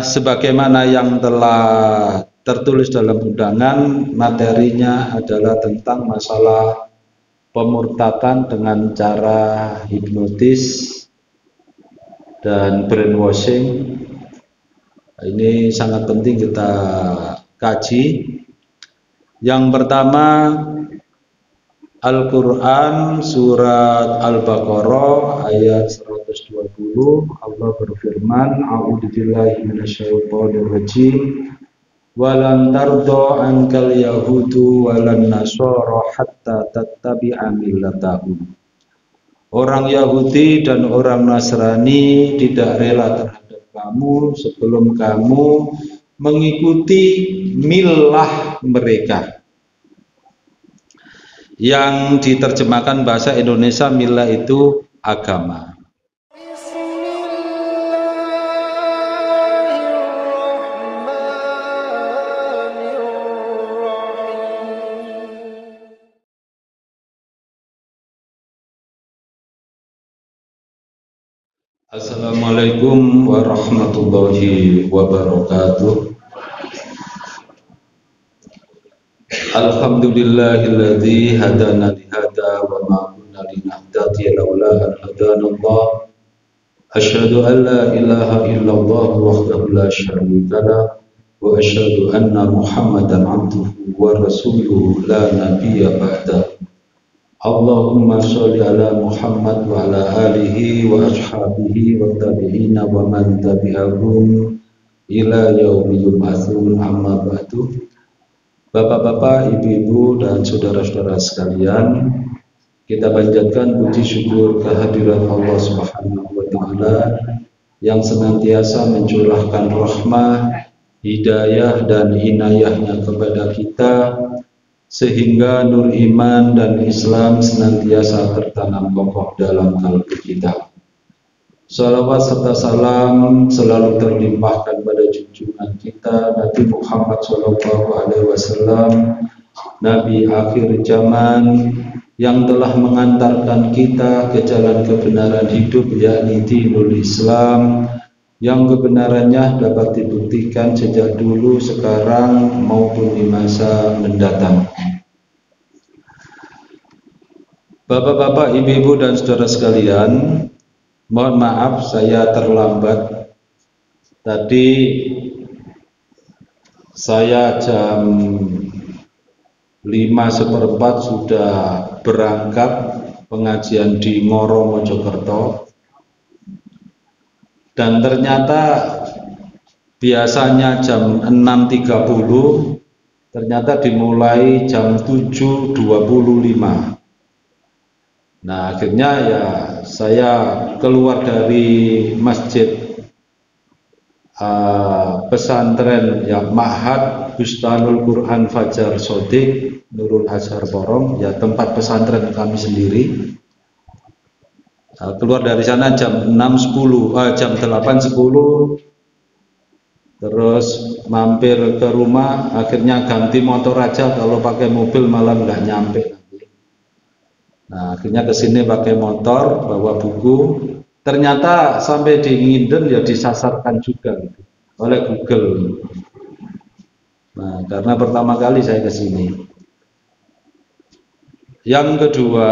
Sebagaimana yang telah tertulis dalam undangan, materinya adalah tentang masalah pemurtadan dengan cara hipnotis dan brainwashing. Ini sangat penting kita kaji. Yang pertama, Al-Quran surat Al-Baqarah ayat 120, Allah berfirman, A'udzubillahi minasyaitonirrajim, walan tardo ankal yahudu walan nasara hatta tattabi'a millatahum. Orang Yahudi dan orang Nasrani tidak rela terhadap kamu sebelum kamu mengikuti milah mereka. Yang diterjemahkan bahasa Indonesia, milah itu agama. Assalamualaikum warahmatullahi wabarakatuh. Alhamdulillahilladzi hadana lihada wa ma kunna linahtadiya laula an hadanallah. Asyhadu an la ilaha illallah wahdahu la syarika lah wa asyhadu anna Muhammadan abduhu wa rasuluhu la nabiyya ba'da. Allahumma sholli ala Muhammad wa ala alihi wa ashabihi wa tabi'ina wa man tabi'ahum ila yaumil yub'atsun, amma ba'du. Bapak-bapak, ibu-ibu, dan saudara-saudara sekalian, kita panjatkan puji syukur kehadirat Allah Subhanahu wa Ta'ala yang senantiasa mencurahkan rahmah, hidayah, dan inayahnya kepada kita, sehingga nur iman dan Islam senantiasa tertanam kokoh dalam kalbu kita. Salawat serta salam selalu terlimpahkan pada junjungan kita Nabi Muhammad SAW, Nabi akhir zaman yang telah mengantarkan kita ke jalan kebenaran hidup, yakni dinul Islam, yang kebenarannya dapat dibuktikan sejak dulu, sekarang, maupun di masa mendatang. Bapak-bapak, ibu-ibu, dan saudara sekalian, mohon maaf saya terlambat. Tadi saya jam 5:15 sudah berangkat pengajian di Ngoro, Mojokerto. Dan ternyata biasanya jam 6.30, ternyata dimulai jam 7.25. Nah, akhirnya ya saya keluar dari masjid pesantren ya Ma'had Bustanul Quran Fajar Shodiq Nurul Azhar Porong, ya tempat pesantren kami sendiri. Keluar dari sana jam 8.10, terus mampir ke rumah, akhirnya ganti motor aja, kalau pakai mobil malam nggak nyampe. Nah, akhirnya ke sini pakai motor, bawa buku. Ternyata sampai di Nginden ya disasarkan juga gitu, oleh Google. Nah, karena pertama kali saya ke sini. Yang kedua,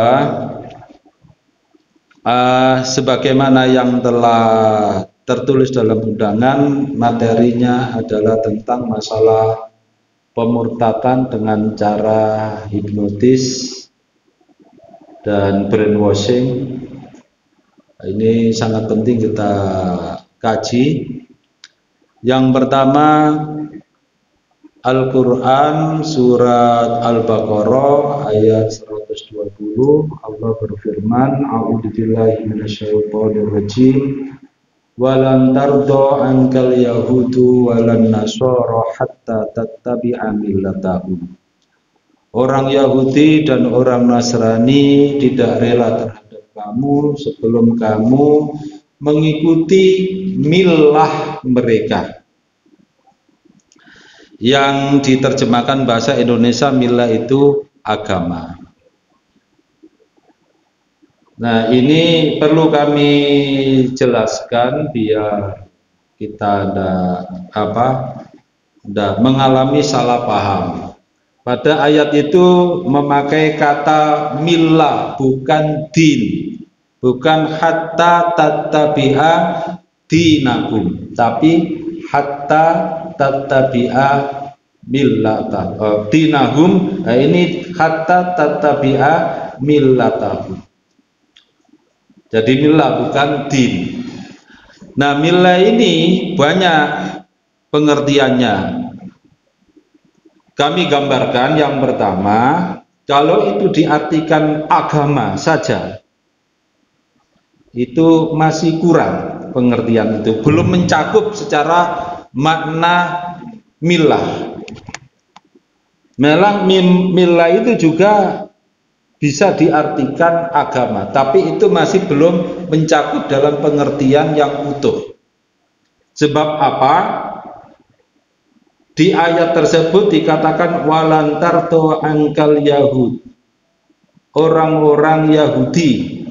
sebagaimana yang telah tertulis dalam undangan, materinya adalah tentang masalah pemurtadan dengan cara hipnotis dan brainwashing. Ini sangat penting kita kaji. Yang pertama, Al-Quran surat Al-Baqarah ayat 120, Allah berfirman, A'udzubillahi minasyaitonirrajim, walan tardo ankal yahudu walan nasara hatta tattabi'a millatahum. Orang Yahudi dan orang Nasrani tidak rela terhadap kamu sebelum kamu mengikuti milah mereka. Yang diterjemahkan bahasa Indonesia, milah itu agama. Nah, ini perlu kami jelaskan biar kita mengalami salah paham. Pada ayat itu memakai kata millah, bukan din, bukan hatta tattabi'a dinakum, tapi hatta tattabi'a millata dinahum. Nah, ini hatta tattabi'a millatahum. Jadi millah bukan din. Nah, millah ini banyak pengertiannya. Kami gambarkan yang pertama, kalau itu diartikan agama saja, itu masih kurang pengertian itu, belum mencakup secara makna millah. Millah itu juga bisa diartikan agama, tapi itu masih belum mencakup dalam pengertian yang utuh. Sebab apa? Di ayat tersebut dikatakan walantarto angkal Yahud, orang-orang Yahudi,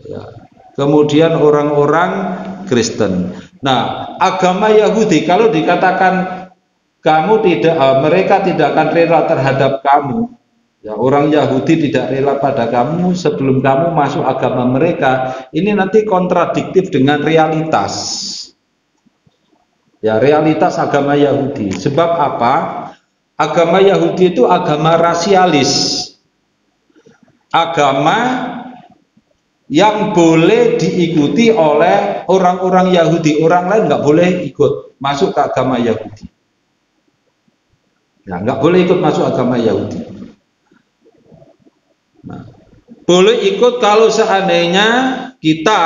ya. Kemudian orang-orang Kristen. Nah, agama Yahudi kalau dikatakan mereka tidak akan rela terhadap kamu, ya, orang Yahudi tidak rela pada kamu sebelum kamu masuk agama mereka, ini nanti kontradiktif dengan realitas. Ya, realitas agama Yahudi. Sebab apa? Agama Yahudi itu agama rasialis. Agama yang boleh diikuti oleh orang-orang Yahudi. Orang lain nggak boleh ikut masuk ke agama Yahudi. Ya, nggak boleh ikut masuk agama Yahudi. Nah, boleh ikut kalau seandainya kita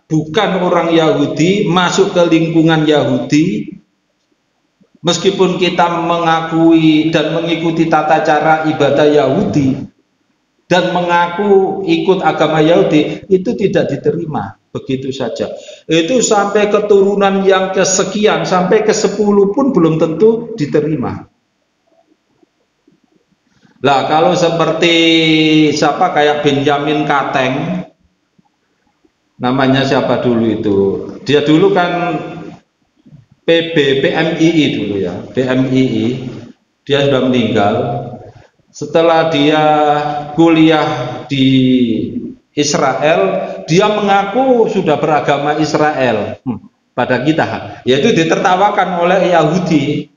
bukan orang Yahudi, masuk ke lingkungan Yahudi, meskipun kita mengakui dan mengikuti tata cara ibadah Yahudi dan mengaku ikut agama Yahudi, itu tidak diterima begitu saja. Itu sampai keturunan yang kesekian, sampai ke-10 pun belum tentu diterima. Lah kalau seperti siapa kayak Benjamin Kateng, namanya siapa dulu itu? Dia dulu kan PMII dulu ya, PMII. Dia sudah meninggal. Setelah dia kuliah di Israel, dia mengaku sudah beragama Israel. Pada kita, yaitu ditertawakan oleh Yahudi.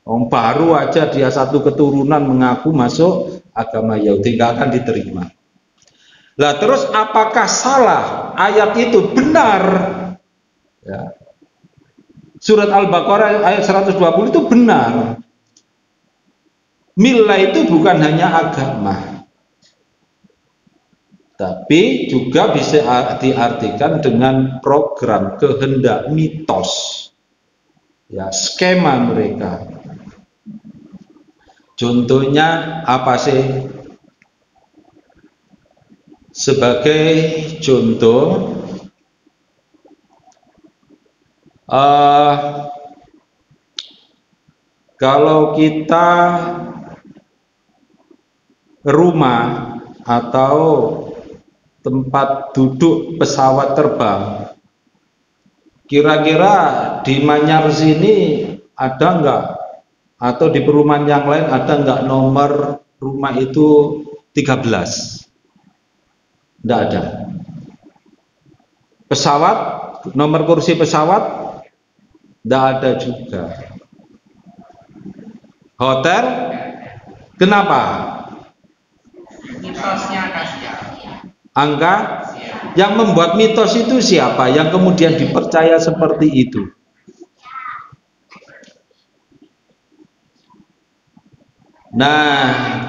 Baru aja dia satu keturunan mengaku masuk agama Yahudi, nggak akan diterima. Lah terus apakah salah ayat itu? Benar ya. Surat Al-Baqarah ayat 120 itu benar. Millah itu bukan hanya agama, tapi juga bisa diartikan dengan program, kehendak, mitos, ya, skema mereka. Contohnya apa sih? Sebagai contoh, kalau kita rumah atau tempat duduk pesawat terbang, kira-kira di Manyar sini ada enggak, atau di perumahan yang lain ada enggak nomor rumah itu 13? Enggak ada. Pesawat, nomor kursi pesawat enggak ada juga. Hotel, kenapa? Mitosnya kasihan. Angka yang membuat mitos itu siapa? Yang kemudian dipercaya seperti itu. Nah,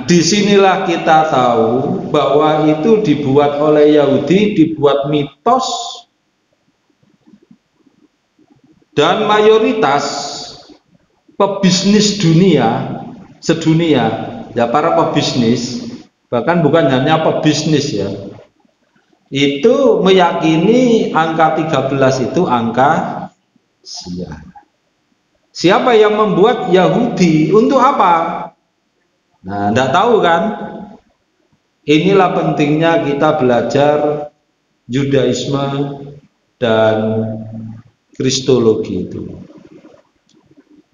disinilah kita tahu bahwa itu dibuat oleh Yahudi, dibuat mitos, dan mayoritas pebisnis dunia, sedunia, ya para pebisnis, bahkan bukan hanya pebisnis ya, itu meyakini angka 13 itu angka sial. Siapa yang membuat? Yahudi. Untuk apa? Nah, enggak tahu kan? Inilah pentingnya kita belajar Judaisme dan Kristologi itu.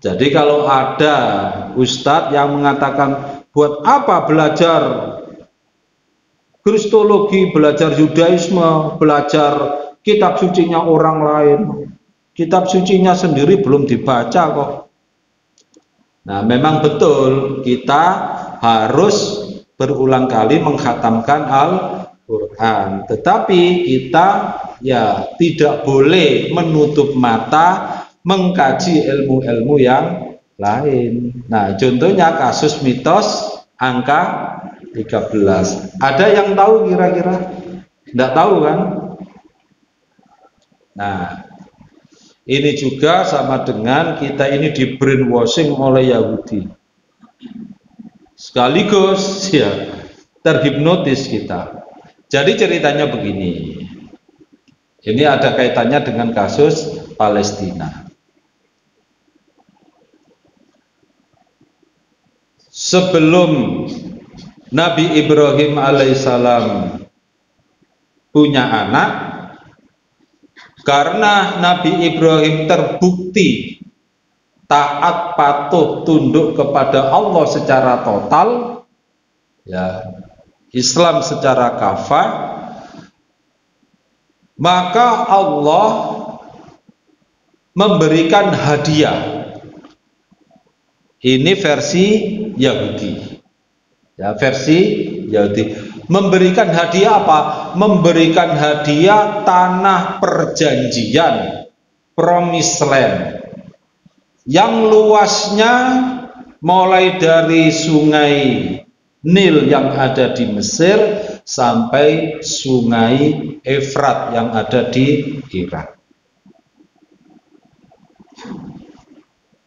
Jadi kalau ada ustadz yang mengatakan buat apa belajar Kristologi, belajar Yudaisme, belajar kitab sucinya orang lain, kitab sucinya sendiri belum dibaca kok. Nah, memang betul kita harus berulang kali mengkhatamkan Al-Quran, tetapi kita ya tidak boleh menutup mata mengkaji ilmu-ilmu yang lain. Nah, contohnya kasus mitos angka 13. Ada yang tahu kira-kira? Tidak tahu kan? Nah, ini juga sama dengan kita ini di brainwashing oleh Yahudi. Sekaligus ya terhipnotis kita. Jadi ceritanya begini. Ini ada kaitannya dengan kasus Palestina. Sebelum Nabi Ibrahim alaihissalam punya anak, karena Nabi Ibrahim terbukti taat, patuh, tunduk kepada Allah secara total, ya, Islam secara kafah, maka Allah memberikan hadiah. Ini versi Yahudi, ya, versi Yahudi. Memberikan hadiah apa? Memberikan hadiah tanah perjanjian, promised land, yang luasnya mulai dari sungai Nil yang ada di Mesir sampai sungai Efrat yang ada di Irak.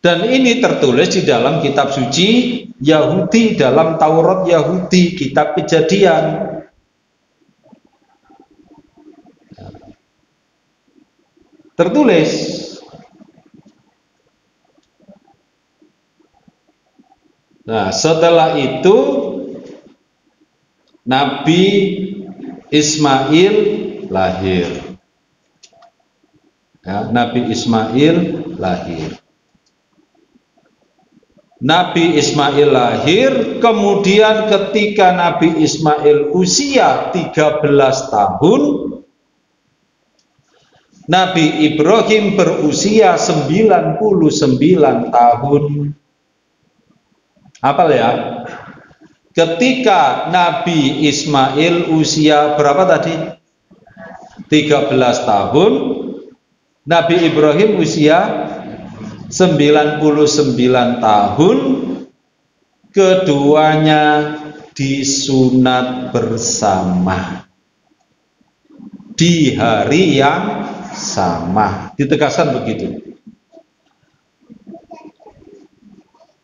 Dan ini tertulis di dalam kitab suci Yahudi, dalam Taurat Yahudi, kitab Kejadian. Tertulis. Nah, setelah itu Nabi Ismail lahir. Ya, Nabi Ismail lahir. Nabi Ismail lahir, kemudian ketika Nabi Ismail usia 13 tahun, Nabi Ibrahim berusia 99 tahun. Hafal ya? Ketika Nabi Ismail usia berapa tadi? 13 tahun, Nabi Ibrahim usia 99 tahun, keduanya disunat bersama di hari yang sama. Ditegaskan begitu.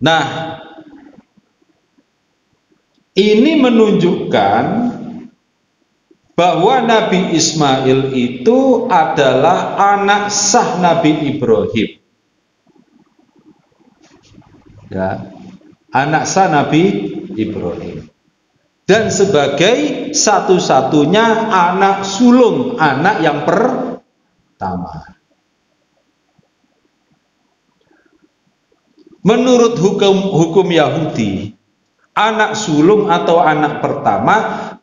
Nah, ini menunjukkan bahwa Nabi Ismail itu adalah anak sah Nabi Ibrahim. Ya, anak sah Nabi Ibrahim, dan sebagai satu-satunya anak sulung, anak yang pertama. Menurut hukum Yahudi, anak sulung atau anak pertama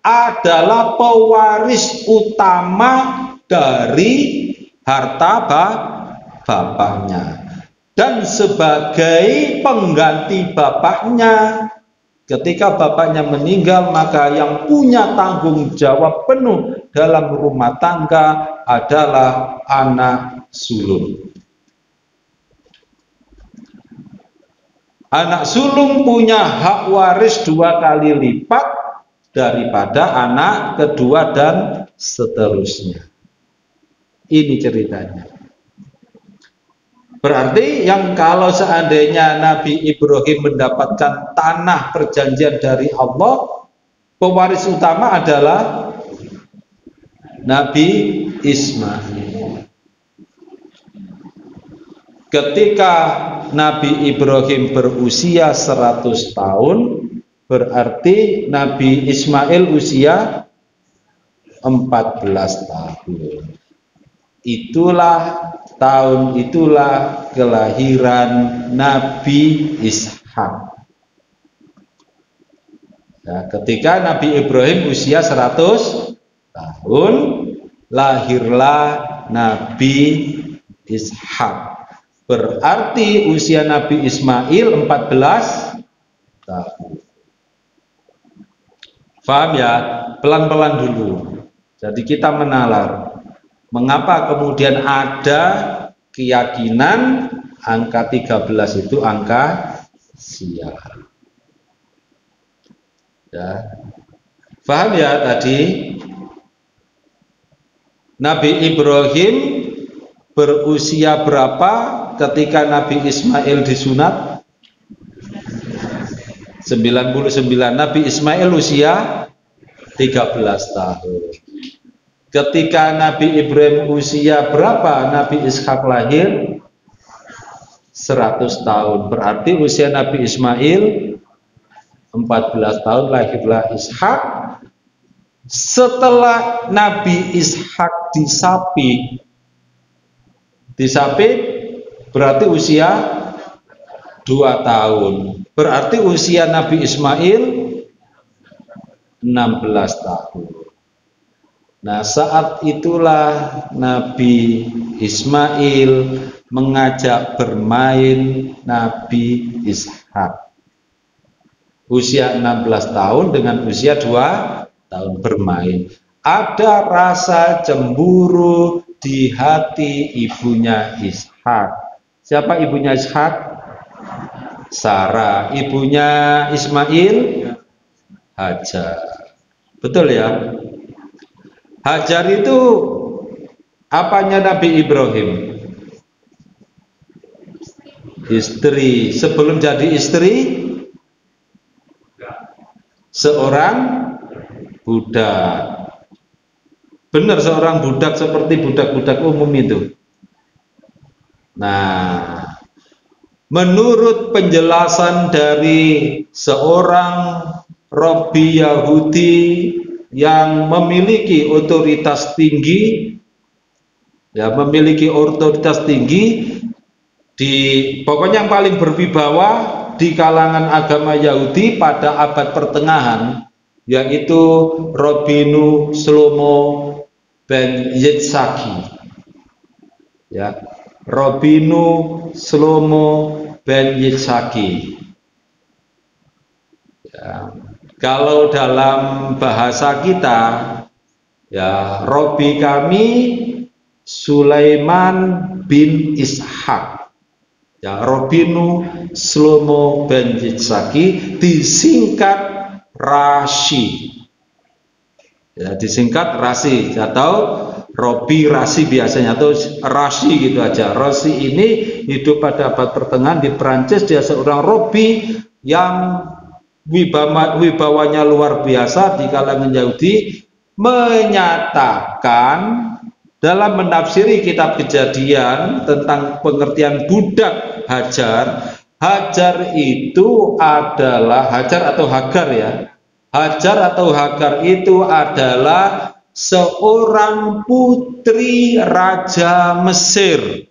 adalah pewaris utama dari harta bapaknya. Dan sebagai pengganti bapaknya, ketika bapaknya meninggal, maka yang punya tanggung jawab penuh dalam rumah tangga adalah anak sulung. Anak sulung punya hak waris 2 kali lipat daripada anak kedua dan seterusnya. Ini ceritanya. Berarti yang kalau seandainya Nabi Ibrahim mendapatkan tanah perjanjian dari Allah, pewaris utama adalah Nabi Ismail. Ketika Nabi Ibrahim berusia 100 tahun, berarti Nabi Ismail usia 14 tahun. tahun itulah kelahiran Nabi Ishak. Ya, ketika Nabi Ibrahim usia 100 tahun, lahirlah Nabi Ishak. Berarti usia Nabi Ismail 14 tahun. Paham ya? Pelan-pelan dulu. Jadi kita menalar. Mengapa kemudian ada keyakinan angka 13 itu angka sial? Ya. Paham ya tadi? Nabi Ibrahim berusia berapa ketika Nabi Ismail disunat? 99. Nabi Ismail usia 13 tahun. Ketika Nabi Ibrahim usia berapa Nabi Ishak lahir? 100 tahun. Berarti usia Nabi Ismail 14 tahun, lahirlah Ishak. Setelah Nabi Ishak disapi berarti usia 2 tahun. Berarti usia Nabi Ismail 16 tahun. Nah, saat itulah Nabi Ismail mengajak bermain Nabi Ishak. Usia 16 tahun dengan usia 2 tahun bermain. Ada rasa cemburu di hati ibunya Ishak. Siapa ibunya Ishak? Sarah. Ibunya Ismail? Hajar. Betul ya? Hajar itu apanya Nabi Ibrahim? Istri. Sebelum jadi istri, seorang budak. Benar, seorang budak seperti budak-budak umum itu. Nah, menurut penjelasan dari seorang Rabi Yahudi yang memiliki otoritas tinggi, ya memiliki otoritas tinggi di pokoknya yang paling berwibawa di kalangan agama Yahudi pada abad pertengahan, yaitu Rabinu Shlomo ben Yitzhaki. Ya, Rabinu Shlomo ben Yitzhaki. Ya, kalau dalam bahasa kita, ya Robi kami Sulaiman bin Ishak. Ya, Rabinu Shlomo ben Yitzhaki disingkat Rashi. Ya, disingkat Rashi atau Robi Rashi biasanya, atau Rashi gitu aja. Rashi ini hidup pada abad pertengahan di Perancis. Dia seorang Robi yang wibawanya luar biasa di kalangan Yahudi, menyatakan dalam menafsiri kitab Kejadian tentang pengertian budak Hajar. Hajar itu adalah Hajar atau Hagar ya. Hajar atau Hagar itu adalah seorang putri Raja Mesir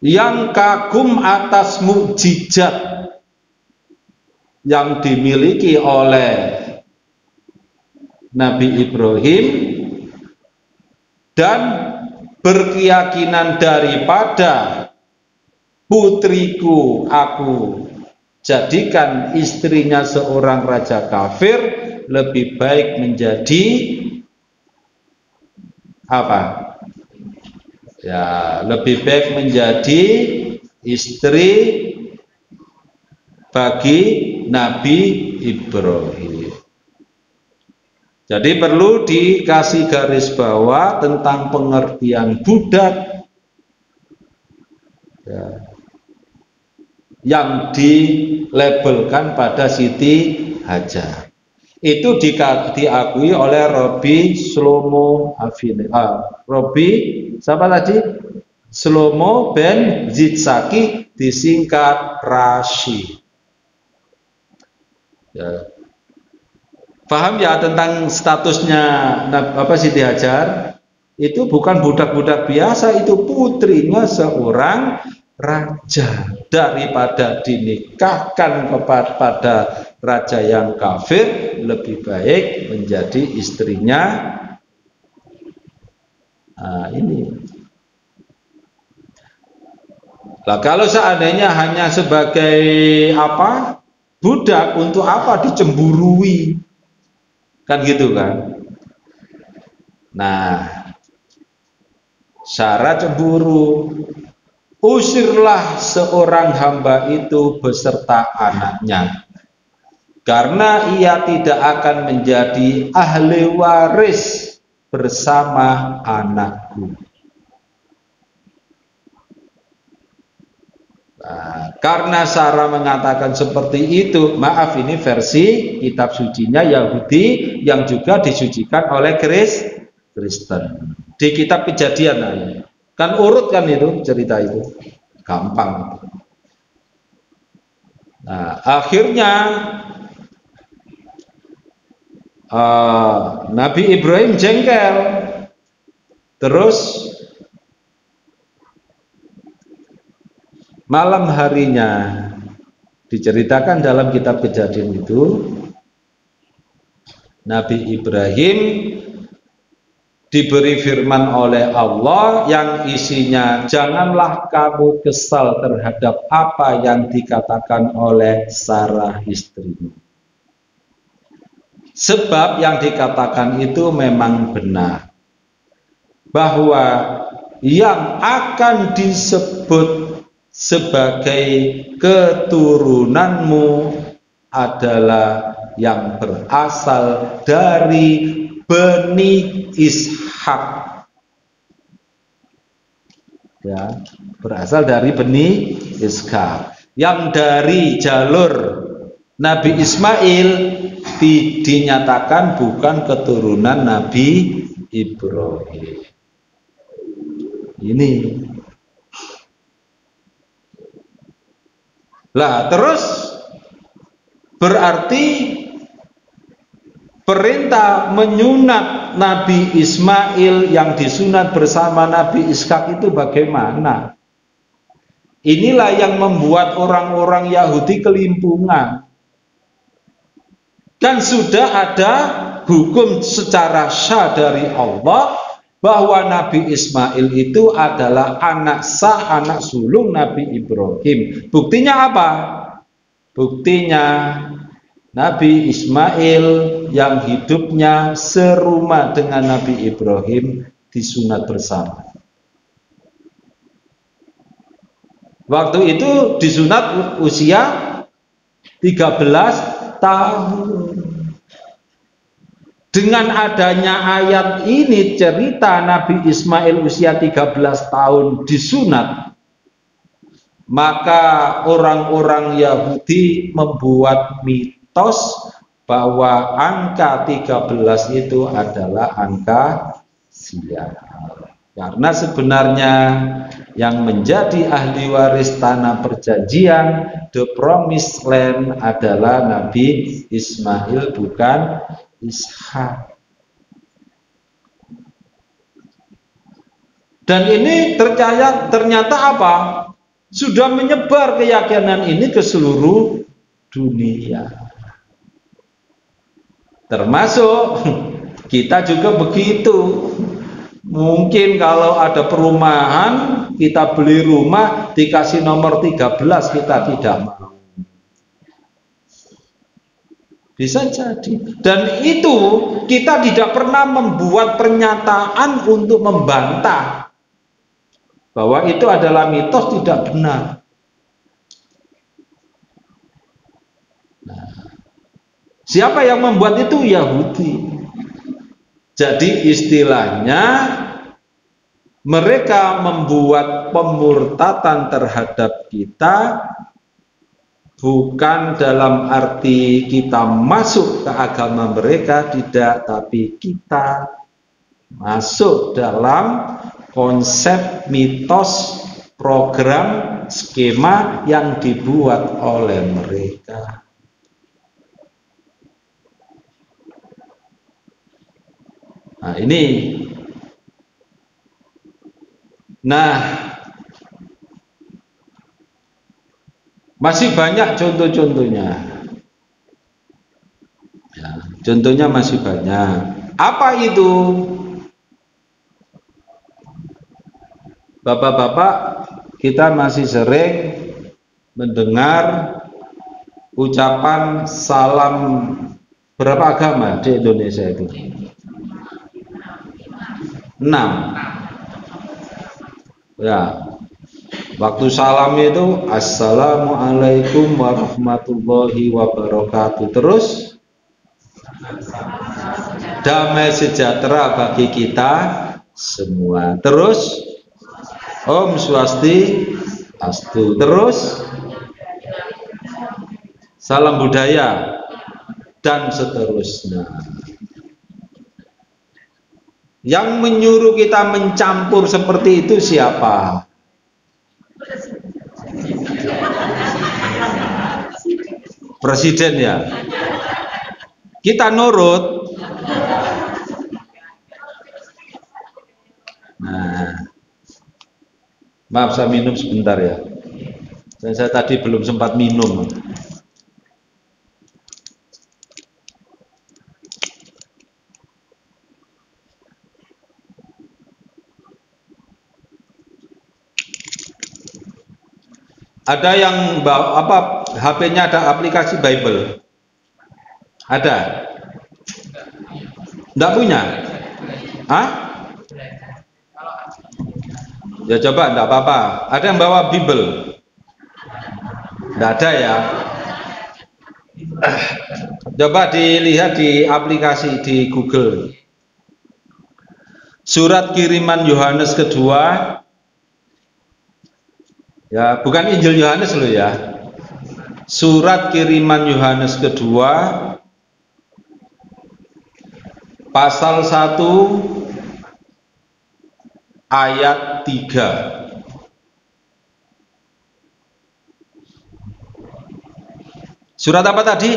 yang kagum atas mukjizat yang dimiliki oleh Nabi Ibrahim dan berkeyakinan daripada putriku aku jadikan istrinya seorang raja kafir, lebih baik menjadi apa? Ya, lebih baik menjadi istri bagi Nabi Ibrahim. Jadi perlu dikasih garis bawah tentang pengertian budak ya, yang dilabelkan pada Siti Hajar. Itu diakui oleh Robi Shlomo Robi siapa tadi? Shlomo ben Yitzhaki, disingkat Rashi. Ya. Paham ya tentang statusnya Siti Hajar? Itu bukan budak-budak biasa, itu putrinya seorang raja. Daripada dinikahkan kepada raja yang kafir, lebih baik menjadi istrinya. Ini. Nah, kalau seandainya hanya sebagai budak, untuk apa dicemburui? Kan gitu kan? Nah, syarat cemburu, usirlah seorang hamba itu beserta anaknya, karena ia tidak akan menjadi ahli waris bersama anakku. Nah, karena Sarah mengatakan seperti itu, maaf, ini versi kitab sucinya Yahudi yang juga disucikan oleh Kristen. Di kitab Kejadian, kan urut kan itu cerita itu, gampang. Nah, akhirnya Nabi Ibrahim jengkel, terus malam harinya diceritakan dalam kitab Kejadian itu, Nabi Ibrahim diberi firman oleh Allah yang isinya, janganlah kamu kesal terhadap apa yang dikatakan oleh Sarah istrimu, sebab yang dikatakan itu memang benar, bahwa yang akan disebut sebagai keturunanmu adalah yang berasal dari Bani Ishak, ya, berasal dari Bani Ishak, yang dari jalur Nabi Ismail dinyatakan bukan keturunan Nabi Ibrahim. Ini lah, terus berarti perintah menyunat Nabi Ismail yang disunat bersama Nabi Ishak itu bagaimana? Inilah yang membuat orang-orang Yahudi kelimpungan. Kan sudah ada hukum secara syah dari Allah bahwa Nabi Ismail itu adalah anak sah, anak sulung Nabi Ibrahim. Buktinya apa? Buktinya Nabi Ismail yang hidupnya serumah dengan Nabi Ibrahim disunat bersama. Waktu itu disunat usia 13 tahun. Dengan adanya ayat ini, cerita Nabi Ismail usia 13 tahun disunat, maka orang-orang Yahudi membuat mitos bahwa angka 13 itu adalah angka sial. Karena sebenarnya yang menjadi ahli waris tanah perjanjian, the promised land, adalah Nabi Ismail, bukan Ishak. Dan ini ternyata apa? Sudah menyebar keyakinan ini ke seluruh dunia. Termasuk kita juga begitu. Mungkin kalau ada perumahan, kita beli rumah dikasih nomor 13, kita tidak mau. Bisa jadi. Dan itu kita tidak pernah membuat pernyataan untuk membantah bahwa itu adalah mitos, tidak benar. Nah, siapa yang membuat itu? Yahudi. Jadi istilahnya mereka membuat pemurtatan terhadap kita bukan dalam arti kita masuk ke agama mereka, tidak, tapi kita masuk dalam konsep mitos, program, skema yang dibuat oleh mereka. Nah, ini. Nah, masih banyak contoh-contohnya. Ya, contohnya masih banyak. Apa itu? Bapak-bapak, kita masih sering mendengar ucapan salam berapa agama di Indonesia itu? 6. Ya. Waktu salam itu Assalamualaikum warahmatullahi wabarakatuh. Terus damai sejahtera bagi kita semua. Terus Om Swastiastu. Terus salam budaya dan seterusnya. Yang menyuruh kita mencampur seperti itu siapa? Presiden ya. Kita nurut. Nah, maaf saya minum sebentar ya. Saya tadi belum sempat minum. Ada yang apa HP-nya ada aplikasi Bible? Ada? Enggak punya? Hah? Ya coba, enggak apa-apa. Ada yang bawa Bible? Enggak ada ya? Coba dilihat di aplikasi di Google. Surat kiriman Yohanes kedua. Ya, bukan Injil Yohanes loh ya. Surat kiriman Yohanes kedua pasal 1 ayat 3. Surat apa tadi?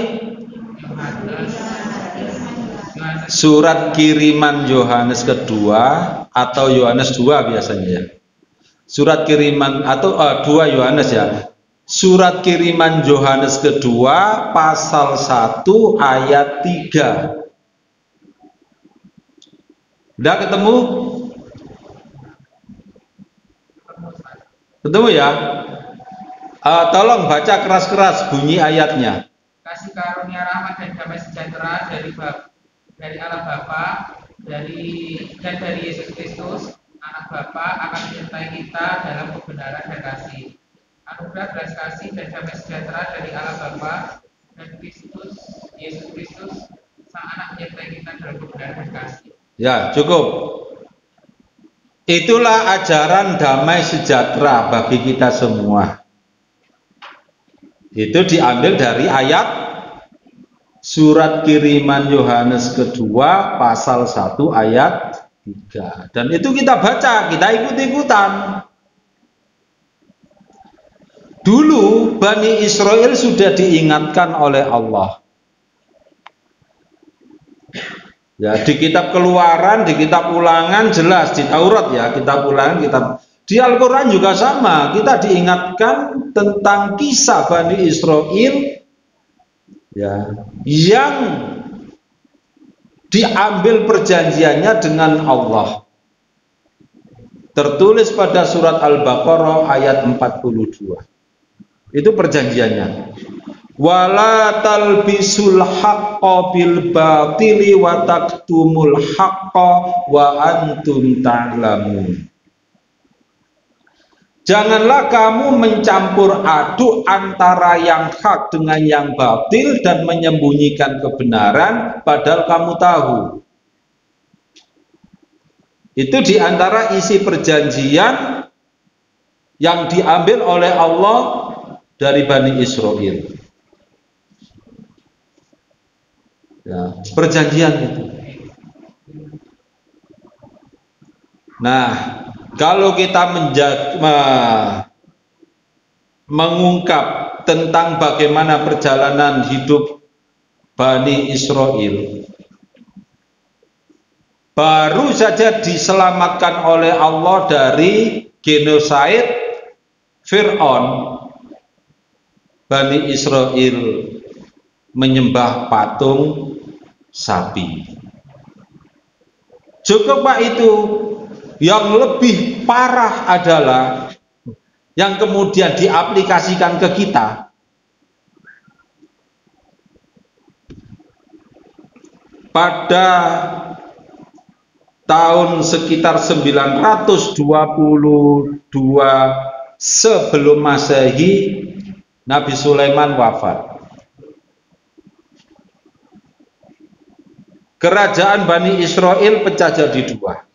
Surat kiriman Yohanes kedua atau Yohanes 2 biasanya ya. Surat kiriman atau 2 Yohanes ya. Surat kiriman Yohanes kedua pasal 1 ayat 3. Udah ketemu? Ketemu ya? Tolong baca keras-keras bunyi ayatnya. Kasih karunia rahmat dan damai sejahtera dari Allah Bapa dan dari Yesus Kristus Anak Bapa akan menyertai kita dalam kebenaran dan kasih. Anugerah belas kasih dan damai sejahtera dari Allah Bapa dan Yesus Kristus Sang Anak menyertai kita dalam kebenaran dan kasih. Ya, cukup. Itulah ajaran damai sejahtera bagi kita semua. Itu diambil dari ayat surat kiriman Yohanes kedua pasal 1 ayat 3. Dan itu kita baca, kita ikut-ikutan. Dulu Bani Israel sudah diingatkan oleh Allah. Ya, di kitab Keluaran, di kitab Ulangan jelas, di Taurat ya, kitab Ulangan, di Al-Quran juga sama. Kita diingatkan tentang kisah Bani Israel ya, yang diambil perjanjiannya dengan Allah. Tertulis pada surat Al-Baqarah ayat 42. Itu perjanjiannya. Wala talbisul haqqo bil batili wa taktumul haqqo wa antum ta'lamun. Janganlah kamu mencampur aduk antara yang hak dengan yang batil dan menyembunyikan kebenaran padahal kamu tahu. Itu diantara isi perjanjian yang diambil oleh Allah dari Bani Israel. Ya, perjanjian itu. Nah, kalau kita mengungkap tentang bagaimana perjalanan hidup Bani Israel, baru saja diselamatkan oleh Allah dari genosid Fir'aun. Bani Israel menyembah patung sapi. Cukup Pak itu. Yang lebih parah adalah yang kemudian diaplikasikan ke kita. Pada tahun sekitar 922 sebelum Masehi, Nabi Sulaiman wafat. Kerajaan Bani Israel pecah jadi dua.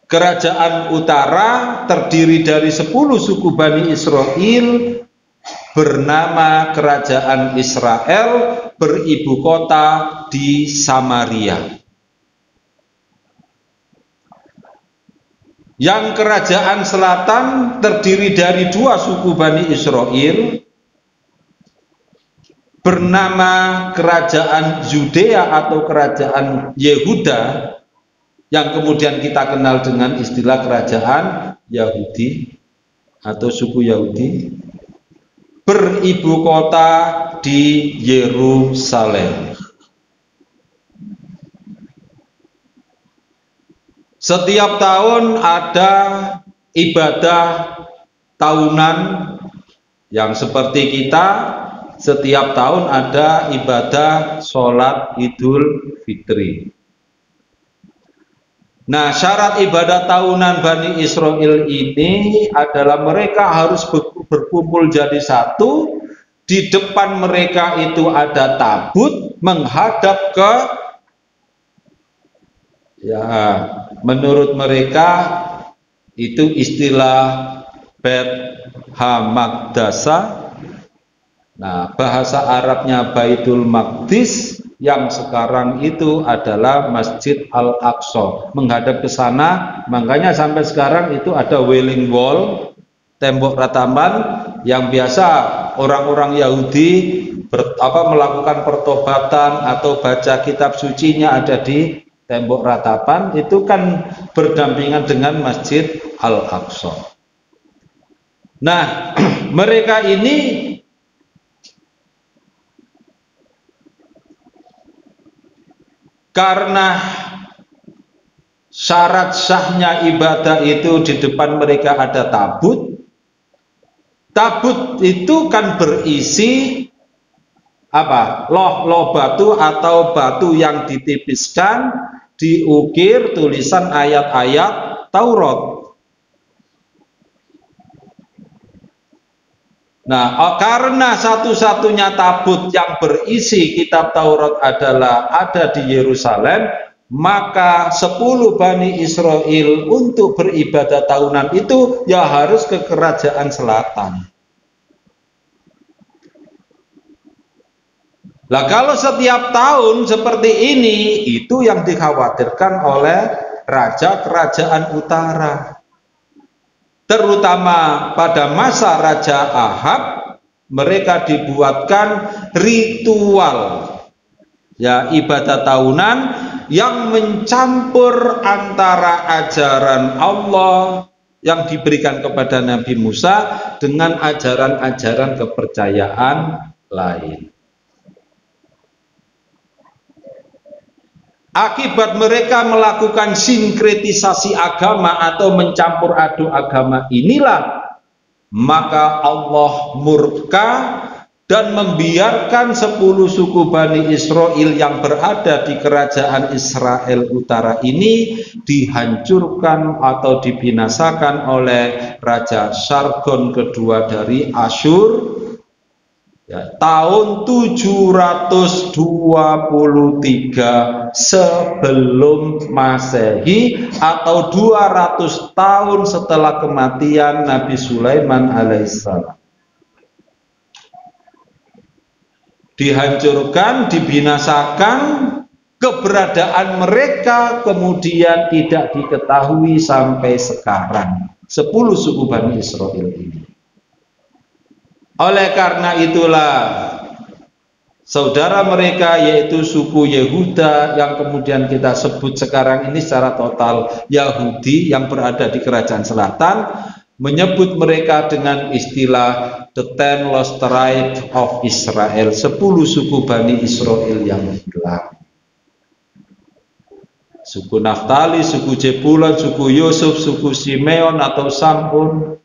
Kerajaan utara terdiri dari 10 suku Bani Israel bernama Kerajaan Israel, beribu kota di Samaria. Yang kerajaan selatan terdiri dari 2 suku Bani Israel bernama Kerajaan Yudea atau Kerajaan Yehuda, yang kemudian kita kenal dengan istilah Kerajaan Yahudi atau suku Yahudi, beribu kota di Yerusalem. Setiap tahun ada ibadah tahunan yang seperti kita, setiap tahun ada ibadah sholat Idul Fitri. Nah, syarat ibadah tahunan Bani Israel ini adalah mereka harus berkumpul jadi satu. Di depan mereka itu ada tabut menghadap ke, ya, menurut mereka itu istilah Bet Hamaqdasa. Nah, bahasa Arabnya Baitul Maqdis, yang sekarang itu adalah Masjid Al-Aqsa, menghadap ke sana. Makanya sampai sekarang itu ada Wailing Wall, tembok ratapan yang biasa orang-orang Yahudi melakukan pertobatan atau baca kitab sucinya ada di tembok ratapan. Itu kan berdampingan dengan Masjid Al-Aqsa. Nah, mereka ini karena syarat sahnya ibadah itu di depan mereka ada tabut. Tabut itu kan berisi apa? Loh batu atau batu yang ditipiskan, diukir tulisan ayat-ayat Taurat. Nah, karena satu-satunya tabut yang berisi kitab Taurat adalah ada di Yerusalem, maka 10 Bani Israel untuk beribadah tahunan itu ya harus ke kerajaan selatan. Nah, kalau setiap tahun seperti ini, itu yang dikhawatirkan oleh raja kerajaan utara. Terutama pada masa Raja Ahab, mereka dibuatkan ritual, ya, ibadah tahunan yang mencampur antara ajaran Allah yang diberikan kepada Nabi Musa dengan ajaran-ajaran kepercayaan lain. Akibat mereka melakukan sinkretisasi agama atau mencampur aduk agama inilah, maka Allah murka dan membiarkan 10 suku Bani Israel yang berada di kerajaan Israel Utara ini dihancurkan atau dibinasakan oleh Raja Sargon kedua dari Asyur, ya, tahun 723 sebelum Masehi atau 200 tahun setelah kematian Nabi Sulaiman alaihissalam. Dihancurkan, dibinasakan, keberadaan mereka kemudian tidak diketahui sampai sekarang. 10 suku Bani Israel ini. Oleh karena itulah saudara mereka yaitu suku Yehuda yang kemudian kita sebut sekarang ini secara total Yahudi yang berada di kerajaan selatan, menyebut mereka dengan istilah the 10 lost tribe of Israel, 10 suku Bani Israel yang hilang. Suku Naftali, suku Zebulon, suku Yusuf, suku Simeon atau Samun,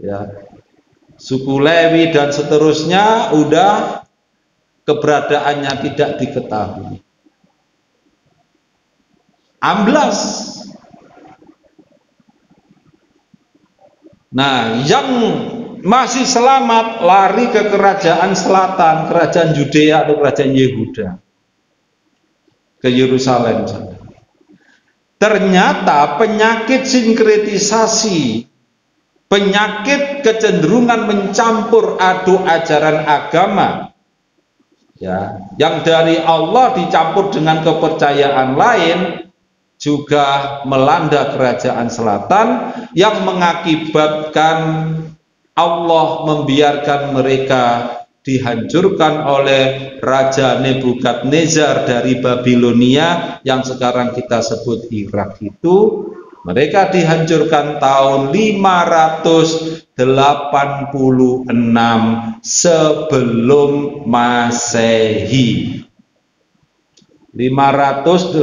ya, suku Lewi dan seterusnya, udah keberadaannya tidak diketahui. Amblas. Nah, yang masih selamat lari ke kerajaan selatan, kerajaan Yudea atau kerajaan Yehuda, ke Yerusalem sana. Ternyata penyakit sinkretisasi, penyakit kecenderungan mencampur aduk ajaran agama, ya, yang dari Allah dicampur dengan kepercayaan lain, juga melanda kerajaan selatan yang mengakibatkan Allah membiarkan mereka dihancurkan oleh Raja Nebukadnezar dari Babilonia yang sekarang kita sebut Irak itu. Mereka dihancurkan tahun 586 sebelum Masehi. 586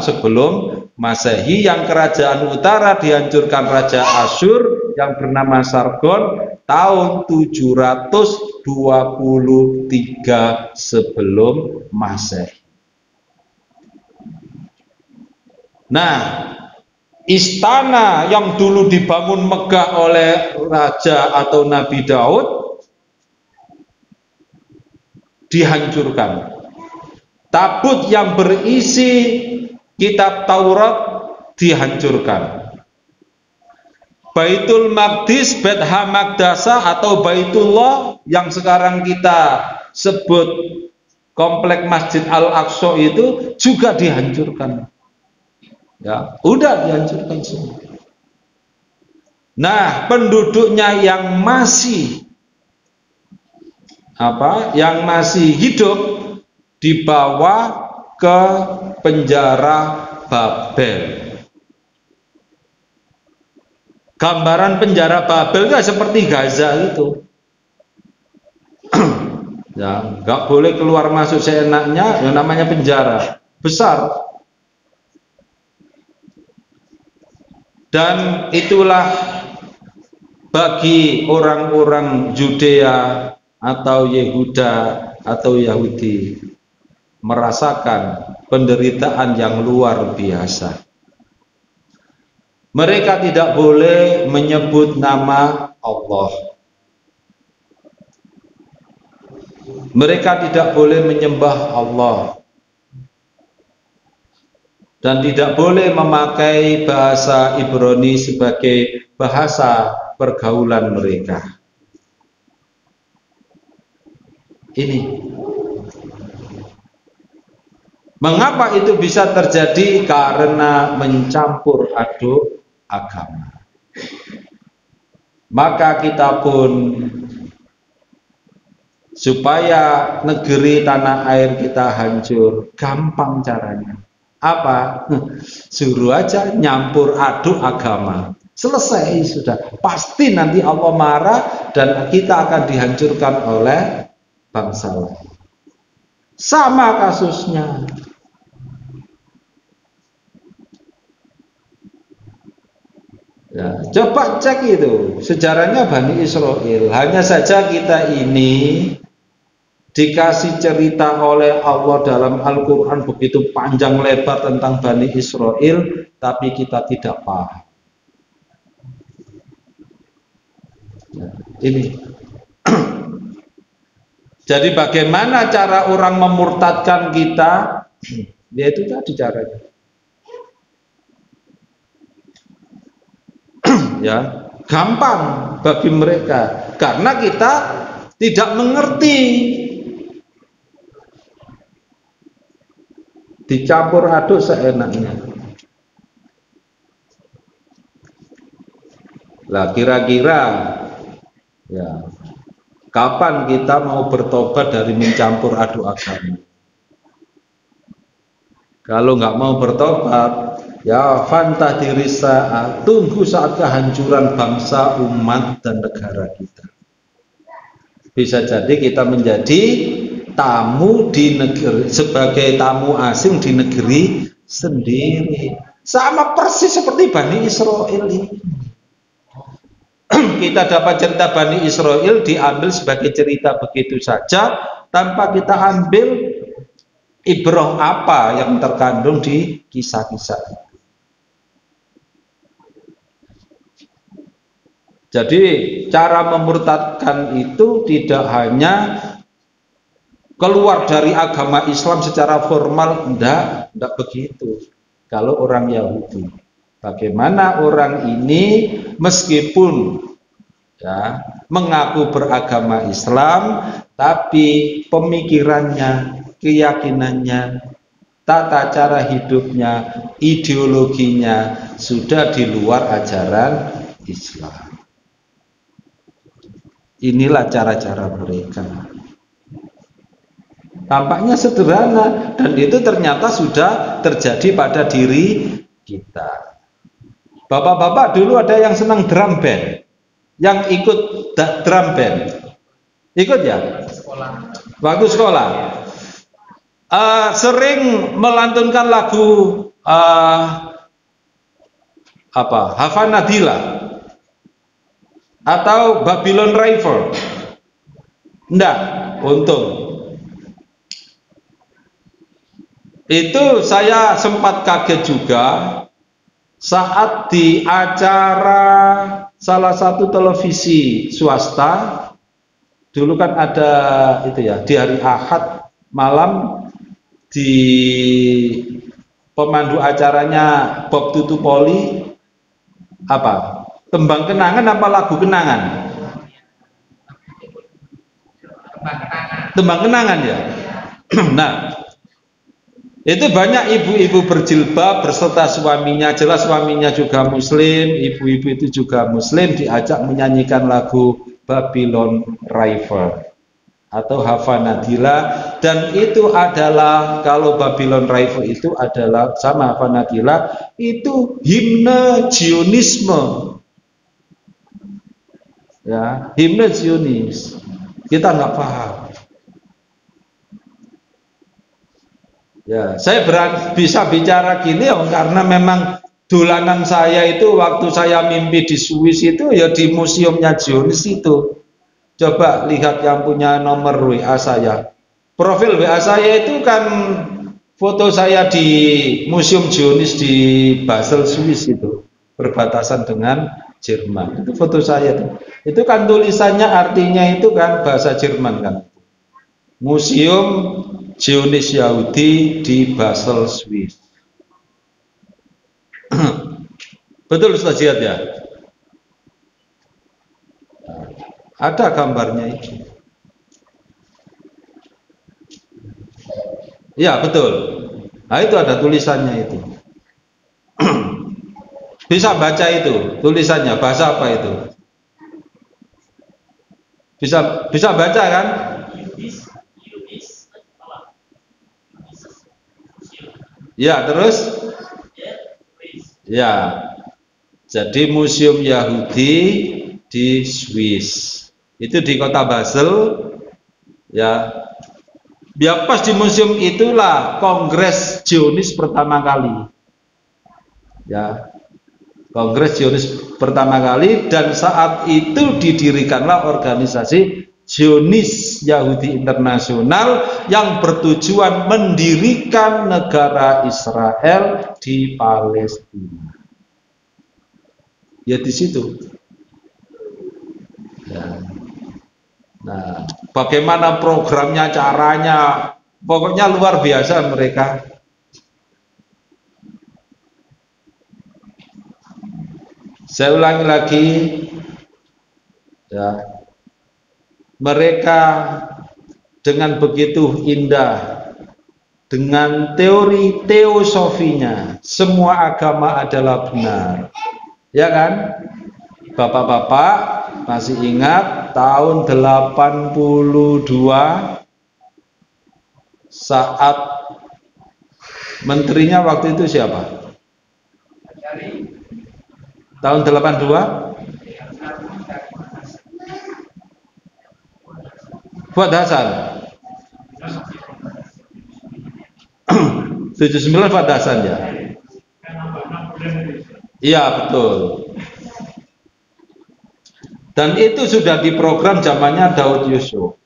sebelum Masehi, yang kerajaan utara dihancurkan Raja Asyur yang bernama Sargon tahun 723 sebelum Masehi. Nah, istana yang dulu dibangun megah oleh raja atau Nabi Daud dihancurkan. Tabut yang berisi kitab Taurat dihancurkan. Baitul Maqdis, Bait Hamaqdasa atau Baitullah yang sekarang kita sebut komplek Masjid Al-Aqsa itu juga dihancurkan. Ya, udah dihancurkan semua. Nah, penduduknya yang masih hidup dibawa ke penjara Babel. Gambaran penjara Babel itu seperti Gaza itu. Ya, nggak boleh keluar masuk seenaknya, yang namanya penjara besar. Dan itulah bagi orang-orang Yudea atau Yehuda atau Yahudi merasakan penderitaan yang luar biasa. Mereka tidak boleh menyebut nama Allah. Mereka tidak boleh menyembah Allah. Dan tidak boleh memakai bahasa Ibrani sebagai bahasa pergaulan mereka. Ini. Mengapa itu bisa terjadi? Karena mencampur aduk agama. Maka kita pun, supaya negeri tanah air kita hancur, gampang caranya. Apa? Suruh aja nyampur aduk agama. Selesai sudah. Pasti nanti Allah marah dan kita akan dihancurkan oleh bangsa lain. Sama kasusnya. Ya, coba cek itu sejarahnya Bani Israel. Hanya saja kita ini dikasih cerita oleh Allah dalam Al-Quran begitu panjang lebar tentang Bani Israel, tapi kita tidak paham. Ya, ini. Jadi bagaimana cara orang memurtadkan kita? Yaitu tadi caranya. Ya, gampang bagi mereka karena kita tidak mengerti. Dicampur aduk seenaknya. Lah kira-kira ya, Kapan kita mau bertobat dari mencampur aduk agama? Kalau nggak mau bertobat, ya fantahiri saat, tunggu saat kehancuran bangsa, umat, dan negara kita. Bisa jadi kita menjadi tamu di negeri, sebagai tamu asing di negeri sendiri. Sama persis seperti Bani Israel ini. Kita dapat cerita Bani Israel diambil sebagai cerita begitu saja, tanpa kita ambil ibrah apa yang terkandung di kisah-kisah itu. Jadi cara memurtadkan itu tidak hanya keluar dari agama Islam secara formal, enggak begitu. Kalau orang Yahudi, bagaimana orang ini meskipun ya mengaku beragama Islam, tapi pemikirannya, keyakinannya, tata cara hidupnya, ideologinya sudah di luar ajaran Islam. Inilah cara-cara mereka. Tampaknya sederhana, dan itu ternyata sudah terjadi pada diri kita. Bapak-bapak dulu ada yang senang drum band, yang ikut drum band, ikut ya? Waktu sekolah. Sering melantunkan lagu Havanadila atau Babylon River. Enggak, untung. Itu saya sempat kaget juga saat di acara salah satu televisi swasta. Dulu kan ada itu ya, di hari Ahad malam di pemandu acaranya Bob Tutupoli apa? Tembang kenangan apa lagu kenangan? Tembang kenangan ya. Nah, itu banyak ibu-ibu berjilbab berserta suaminya, jelas suaminya juga muslim, ibu-ibu itu juga muslim, diajak menyanyikan lagu Babylon River atau Havanadila, dan itu adalah, kalau Babylon River itu adalah sama Havanadila, itu himne Zionisme. Ya, himne Zionis. Kita nggak paham. Ya, saya bisa bicara gini ya karena memang dolanan saya itu waktu saya mimpi di Swiss itu ya di museumnya Zionis itu. Coba lihat yang punya nomor WA saya. Profil WA saya itu kan foto saya di Museum Zionis di Basel, Swiss itu, berbatasan dengan Jerman. Itu foto saya tuh. Itu kan tulisannya artinya itu kan bahasa Jerman kan. Museum Zionis Yahudi di Basel, Swiss. Betul Ustaz Ziyad ya? Ada gambarnya itu. Ya betul. Nah itu ada tulisannya itu. Bisa baca itu tulisannya, bahasa apa itu? Bisa baca kan? Ya terus? Ya. Jadi Museum Yahudi di Swiss. Itu di kota Basel, ya. Biar pas di museum itulah Kongres Zionis pertama kali, ya. Kongres Zionis pertama kali, dan saat itu didirikanlah organisasi Zionis Yahudi Internasional yang bertujuan mendirikan negara Israel di Palestina. Ya di situ. Ya. Nah, bagaimana programnya, caranya, pokoknya luar biasa mereka. Saya ulangi lagi, ya, mereka dengan begitu indah, dengan teori teosofinya, semua agama adalah benar, ya kan? Bapak-bapak masih ingat tahun 82 saat menterinya waktu itu siapa? Tahun 82? Fuad Hasan. 79 Fuad Hasan ya. Iya betul. Dan itu sudah diprogram zamannya Daud Yusuf,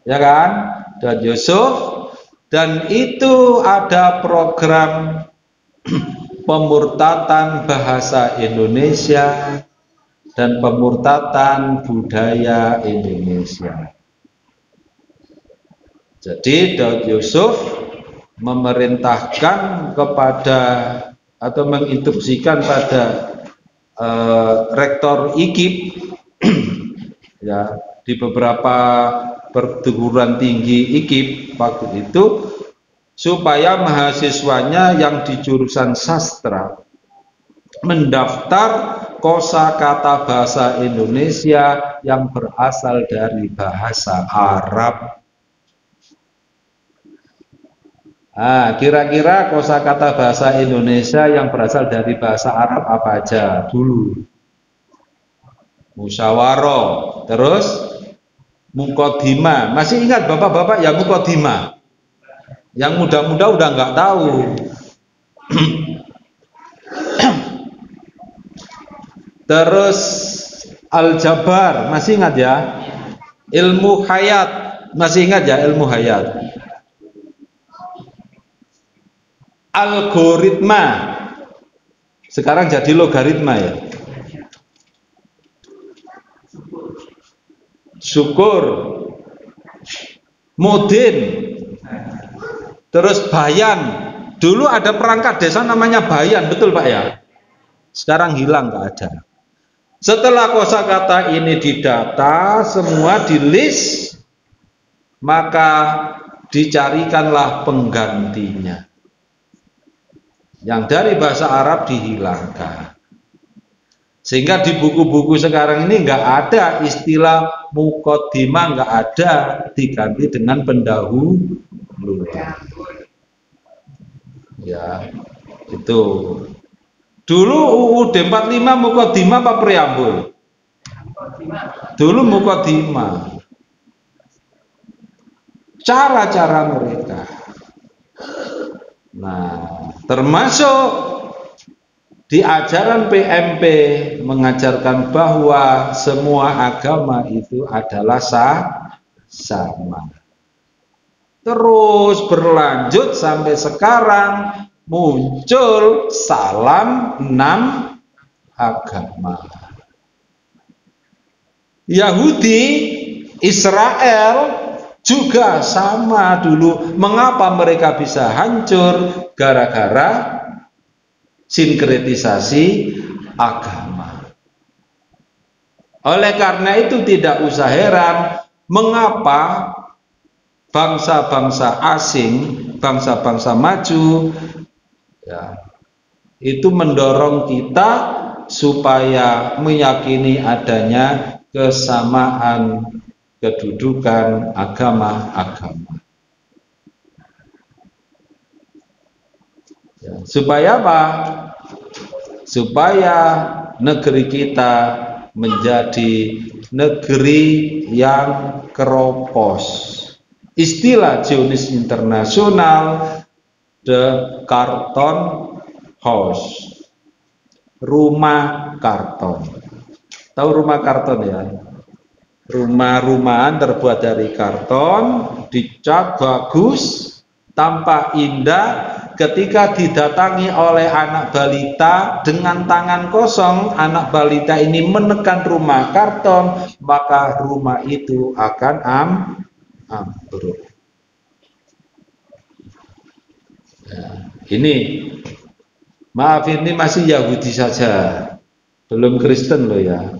ya kan? Daud Yusuf. Dan itu ada program pemurtatan bahasa Indonesia dan pemurtatan budaya Indonesia. Jadi Daud Yusuf memerintahkan kepada atau menginstruksikan pada rektor IKIP ya, di beberapa perguruan tinggi IKIP waktu itu, supaya mahasiswanya yang di jurusan sastra mendaftar kosakata bahasa Indonesia yang berasal dari bahasa Arab. Kira-kira kosakata bahasa Indonesia yang berasal dari bahasa Arab apa aja dulu? Musyawarah, terus mukodima. Masih ingat bapak-bapak yang mukodima? Yang muda-muda udah nggak tahu. Terus aljabar, masih ingat ya? Ilmu hayat, masih ingat ya ilmu hayat? Algoritma, sekarang jadi logaritma ya. Syukur, mudin, terus bayan. Dulu ada perangkat desa namanya bayan, betul Pak ya? Sekarang hilang, nggak ada. Setelah kosakata ini didata, semua di list, maka dicarikanlah penggantinya. Yang dari bahasa Arab dihilangkan. Sehingga di buku-buku sekarang ini nggak ada istilah mukodimah, nggak ada, diganti dengan pendahulu. Ya, itu. Dulu UUD 45 mukodimah apa preambul? Dulu mukodimah. Cara-cara mereka. Nah, termasuk di ajaran PMP mengajarkan bahwa semua agama itu adalah sama. Terus berlanjut sampai sekarang muncul salam 6 agama. Yahudi, Israel juga sama dulu. Mengapa mereka bisa hancur? Gara-gara sinkretisasi agama. Oleh karena itu tidak usah heran mengapa bangsa-bangsa asing, bangsa-bangsa maju ya, itu mendorong kita supaya meyakini adanya kesamaan kedudukan agama-agama. Ya, supaya apa? Supaya negeri kita menjadi negeri yang keropos. Istilah Zionis internasional, the Carton House, rumah karton. Tahu rumah karton ya? Rumah-rumahan terbuat dari karton, dicat bagus, tampak indah. Ketika didatangi oleh anak balita dengan tangan kosong, anak balita ini menekan rumah karton, maka rumah itu akan ambruk. Ya, ini maaf, ini masih Yahudi saja, belum Kristen loh ya.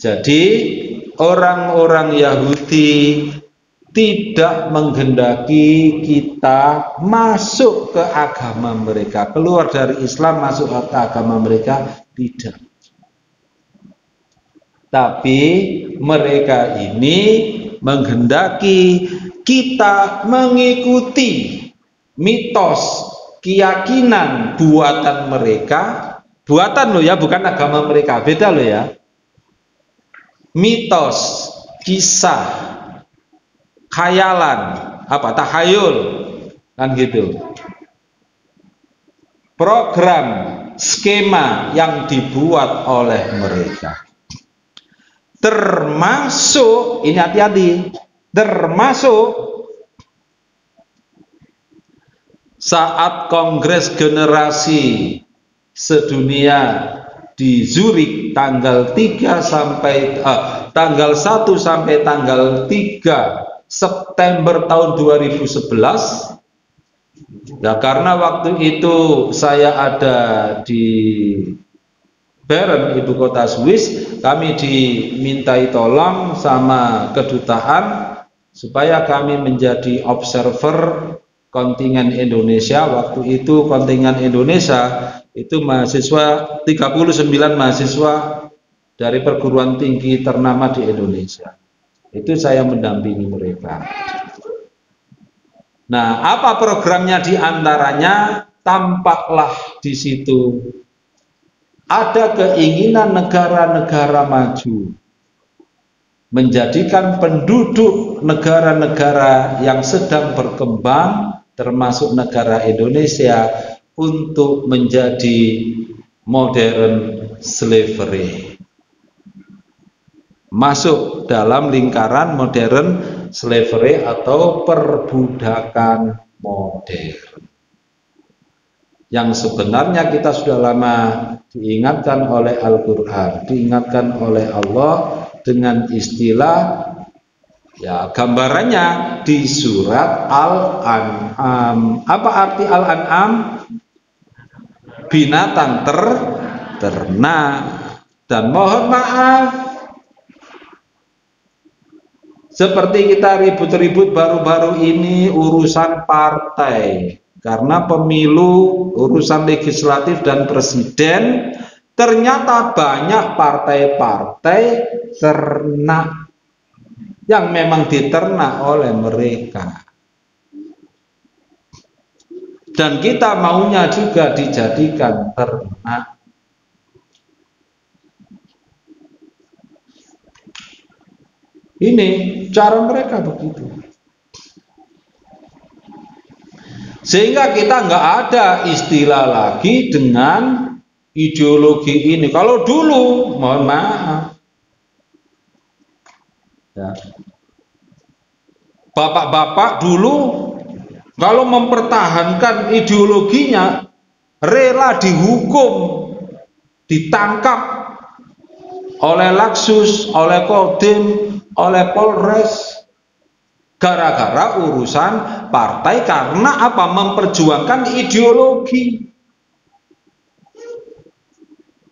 Jadi orang-orang Yahudi tidak menghendaki kita masuk ke agama mereka, keluar dari Islam masuk ke agama mereka, tidak. Tapi mereka ini menghendaki kita mengikuti mitos, keyakinan buatan mereka, buatan loh ya, bukan agama mereka, beda loh ya. Mitos, kisah, khayalan, tahayul, kan gitu. Program, skema yang dibuat oleh mereka. Termasuk, ini hati-hati, termasuk saat Kongres Generasi Sedunia di Zurich tanggal 1 sampai tanggal 3 September tahun 2011. Nah, karena waktu itu saya ada di Bern, ibu kota Swiss, kami dimintai tolong sama kedutaan supaya kami menjadi observer kontingen Indonesia. Waktu itu kontingen Indonesia itu mahasiswa 39 mahasiswa dari perguruan tinggi ternama di Indonesia. Itu saya mendampingi mereka. Nah, apa programnya di antaranya? Tampaklah di situ ada keinginan negara-negara maju menjadikan penduduk negara-negara yang sedang berkembang, termasuk negara Indonesia, untuk menjadi modern slavery. Masuk dalam lingkaran modern slavery atau perbudakan modern. Yang sebenarnya kita sudah lama diingatkan oleh Al-Quran, diingatkan oleh Allah dengan istilah, ya gambarannya di surat Al-An'am. Apa arti Al-An'am? Binatang ternak. Dan mohon maaf, seperti kita ribut-ribut baru-baru ini urusan partai, karena pemilu, urusan legislatif dan presiden, ternyata banyak partai-partai ternak yang memang diternak oleh mereka. Dan kita maunya juga dijadikan ternak. Ini cara mereka begitu. Sehingga kita nggak ada istilah lagi dengan ideologi ini. Kalau dulu, mohon maaf, ya, bapak-bapak dulu kalau mempertahankan ideologinya rela dihukum, ditangkap oleh Laksus, oleh Kodim, oleh Polres, gara-gara urusan partai. Karena apa? Memperjuangkan ideologi.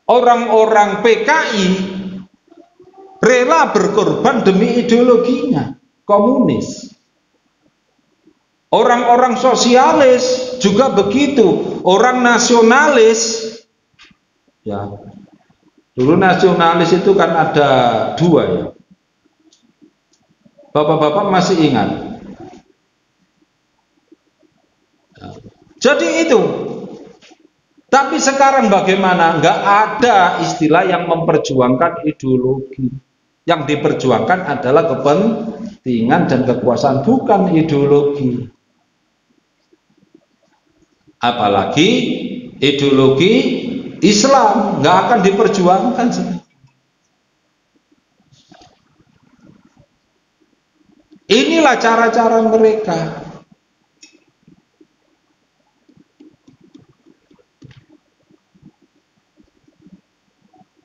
Orang-orang PKI rela berkorban demi ideologinya, komunis. Orang-orang sosialis juga begitu, orang nasionalis. Ya, dulu nasionalis itu kan ada dua ya. Bapak-bapak masih ingat? Jadi itu. Tapi sekarang bagaimana? Nggak ada istilah yang memperjuangkan ideologi. Yang diperjuangkan adalah kepentingan dan kekuasaan, bukan ideologi. Apalagi ideologi Islam nggak akan diperjuangkan. Inilah cara-cara mereka.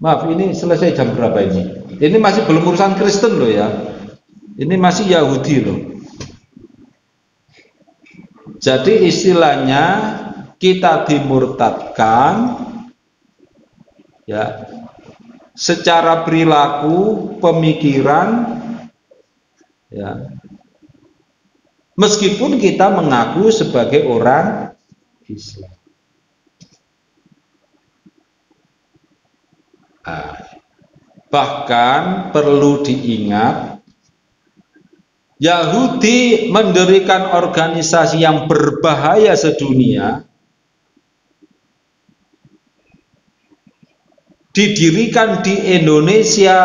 Maaf, ini selesai jam berapa ini? Ini masih belum urusan Kristen loh ya. Ini masih Yahudi loh. Jadi istilahnya kita dimurtadkan ya, secara perilaku, pemikiran ya. Meskipun kita mengaku sebagai orang Islam. Bahkan perlu diingat, Yahudi mendirikan organisasi yang berbahaya sedunia, didirikan di Indonesia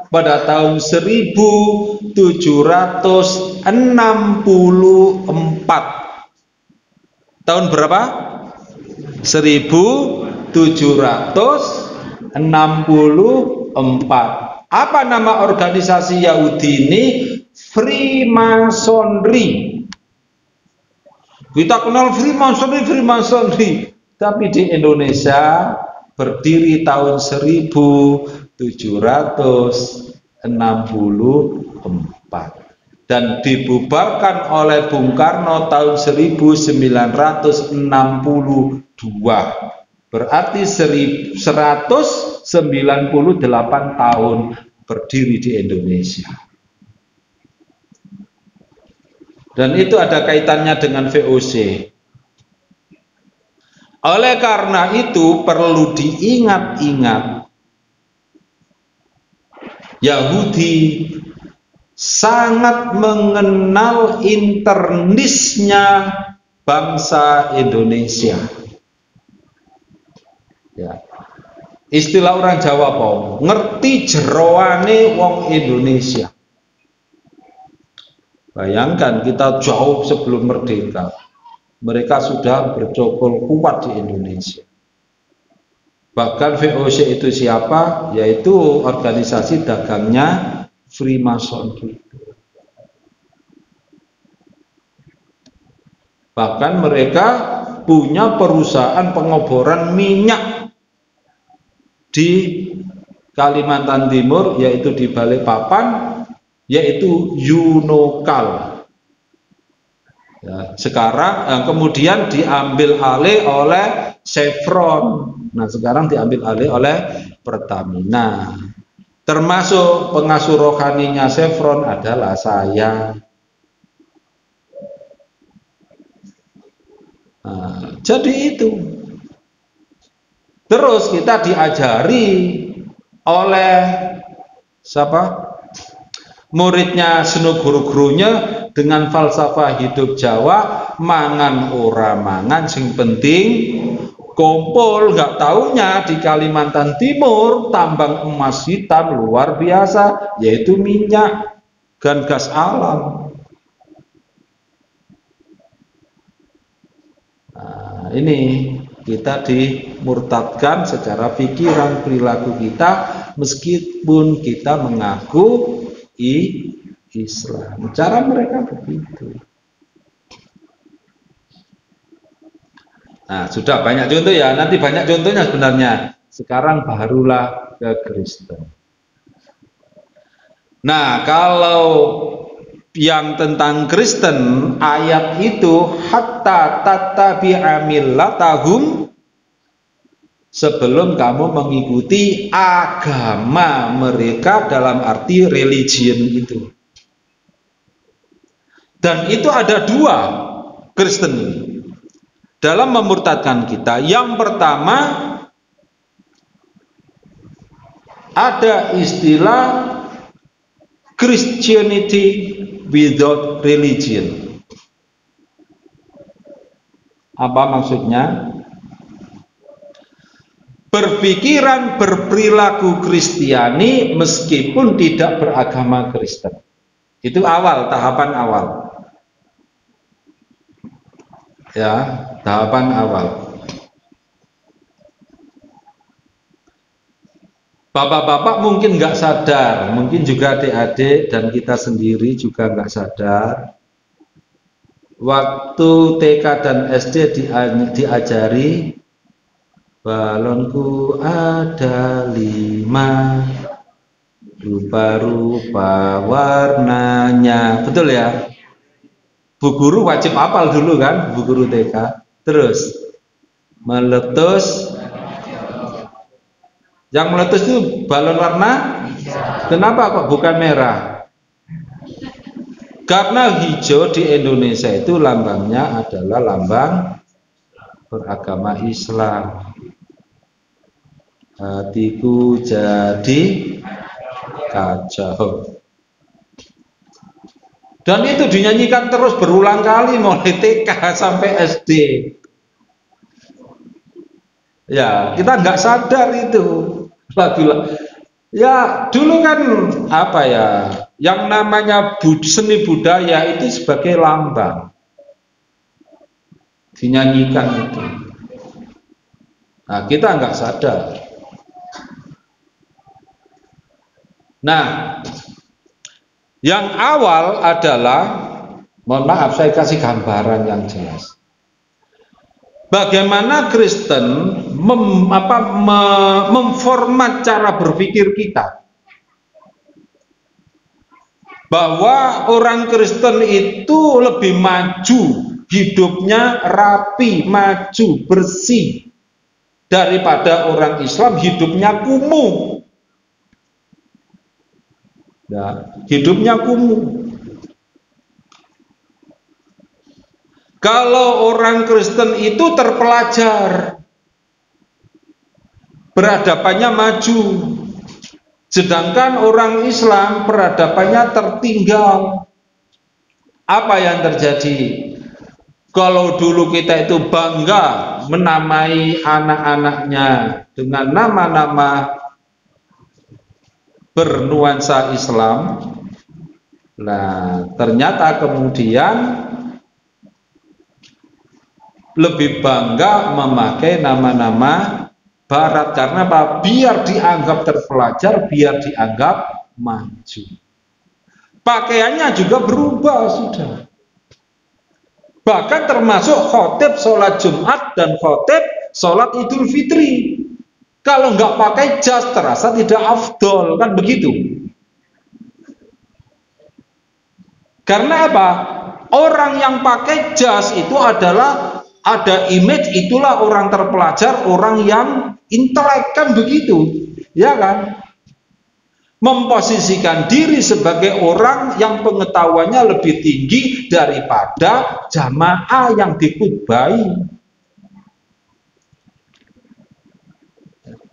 pada tahun 1764. Tahun berapa? 1764. Apa nama organisasi Yahudi ini? Freemasonry. Kita kenal Freemasonry, tapi di Indonesia berdiri tahun 1764 dan dibubarkan oleh Bung Karno tahun 1962. Berarti 198 tahun berdiri di Indonesia. Dan itu ada kaitannya dengan VOC. Oleh karena itu perlu diingat-ingat, Yahudi sangat mengenal internisnya bangsa Indonesia. Ya. Istilah orang Jawa pong, ngerti jeroane wong Indonesia. Bayangkan kita jauh sebelum merdeka, mereka sudah bercokol kuat di Indonesia. Bahkan VOC itu siapa? Yaitu organisasi dagangnya Freemason. Bahkan mereka punya perusahaan pengoboran minyak di Kalimantan Timur, yaitu di Balikpapan, yaitu Yunokal. Ya, sekarang kemudian diambil alih oleh Chevron. Nah, sekarang diambil alih oleh Pertamina. Termasuk pengasuh rohaninya Chevron adalah saya. Nah, jadi itu. Terus kita diajari oleh siapa? Muridnya seno guru-gurunya dengan falsafah hidup Jawa, mangan ora mangan sing penting kumpul. Nggak taunya di Kalimantan Timur tambang emas hitam luar biasa, yaitu minyak dan gas alam. Nah, ini kita dimurtadkan secara pikiran perilaku kita, meskipun kita mengaku Islam. Cara mereka begitu. Nah, sudah banyak contoh ya, nanti banyak contohnya sebenarnya. Sekarang barulah ke Kristen. Nah, kalau yang tentang Kristen, ayat itu hatta tattabi'a millatahum, sebelum kamu mengikuti agama mereka, dalam arti religion itu. Dan itu ada dua Kristen dalam memurtadkan kita. Yang pertama, ada istilah Christianity without religion. Apa maksudnya? Berpikiran berperilaku Kristiani meskipun tidak beragama Kristen. Itu awal, tahapan awal. Ya, tahapan awal. Bapak-bapak mungkin nggak sadar, mungkin juga adik-adik dan kita sendiri juga nggak sadar. Waktu TK dan SD diajari, balonku ada 5, rupa-rupa warnanya. Betul ya? Bu guru wajib hafal dulu kan, bu guru TK. Terus meletus. Yang meletus itu balon warna? Kenapa kok bukan merah? Karena hijau di Indonesia itu lambangnya adalah lambang beragama Islam. hatiku jadi kacau. Dan itu dinyanyikan terus berulang kali mulai TK sampai SD. Ya, kita nggak sadar itu lagu. Ya, dulu kan apa ya, yang namanya seni budaya itu sebagai lambang dinyanyikan itu. Nah, kita nggak sadar. Nah, yang awal adalah, mohon maaf saya kasih gambaran yang jelas. Bagaimana Kristen memformat cara berpikir kita. Bahwa orang Kristen itu lebih maju, hidupnya rapi, maju, bersih daripada orang Islam hidupnya kumuh. Ya, hidupnya kumuh. Kalau orang Kristen itu terpelajar, peradabannya maju, sedangkan orang Islam peradabannya tertinggal. Apa yang terjadi? Kalau dulu kita itu bangga menamai anak-anaknya dengan nama-nama bernuansa Islam, nah ternyata kemudian lebih bangga memakai nama-nama Barat karena apa? Biar dianggap terpelajar, biar dianggap maju. Pakaiannya juga berubah sudah. Bahkan termasuk khotib sholat Jumat dan khotib sholat Idul Fitri. Kalau nggak pakai jas terasa tidak afdol, kan begitu. Karena apa? Orang yang pakai jas itu adalah ada image, itulah orang terpelajar, orang yang intelek, kan begitu, ya kan? Memposisikan diri sebagai orang yang pengetahuannya lebih tinggi daripada jamaah yang dikhutbahi.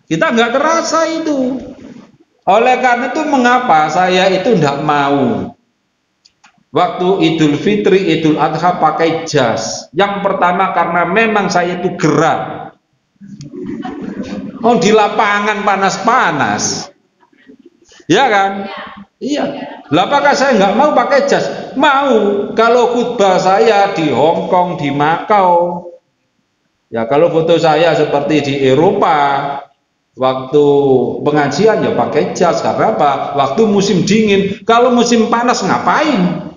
Kita nggak terasa itu. Oleh karena itu mengapa saya itu tidak mau waktu Idul Fitri, Idul Adha pakai jas. Yang pertama karena memang saya itu gerah. Oh, di lapangan panas-panas, ya kan? Iya. Lah apakah saya nggak mau pakai jas? Mau. Kalau khutbah saya di Hong Kong, di Makau, ya kalau foto saya seperti di Eropa, waktu pengajian ya pakai jas. Karena apa? Waktu musim dingin. Kalau musim panas ngapain?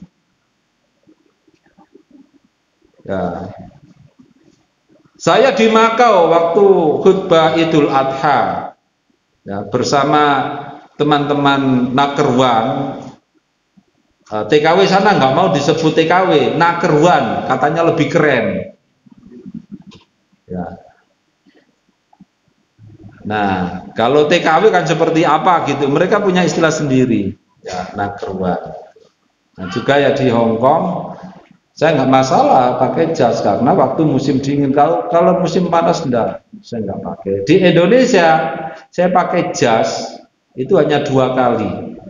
Ya. Saya di Makau waktu khutbah Idul Adha, ya, bersama teman-teman Nakerwan. TKW sana nggak mau disebut TKW, Nakerwan, katanya lebih keren. Ya. Nah, kalau TKW kan seperti apa gitu, mereka punya istilah sendiri, ya, Nakerwan. Nah, juga ya di Hong Kong, saya nggak masalah pakai jas karena waktu musim dingin. Kalau musim panas enggak, saya nggak pakai. Di Indonesia saya pakai jas itu hanya 2 kali,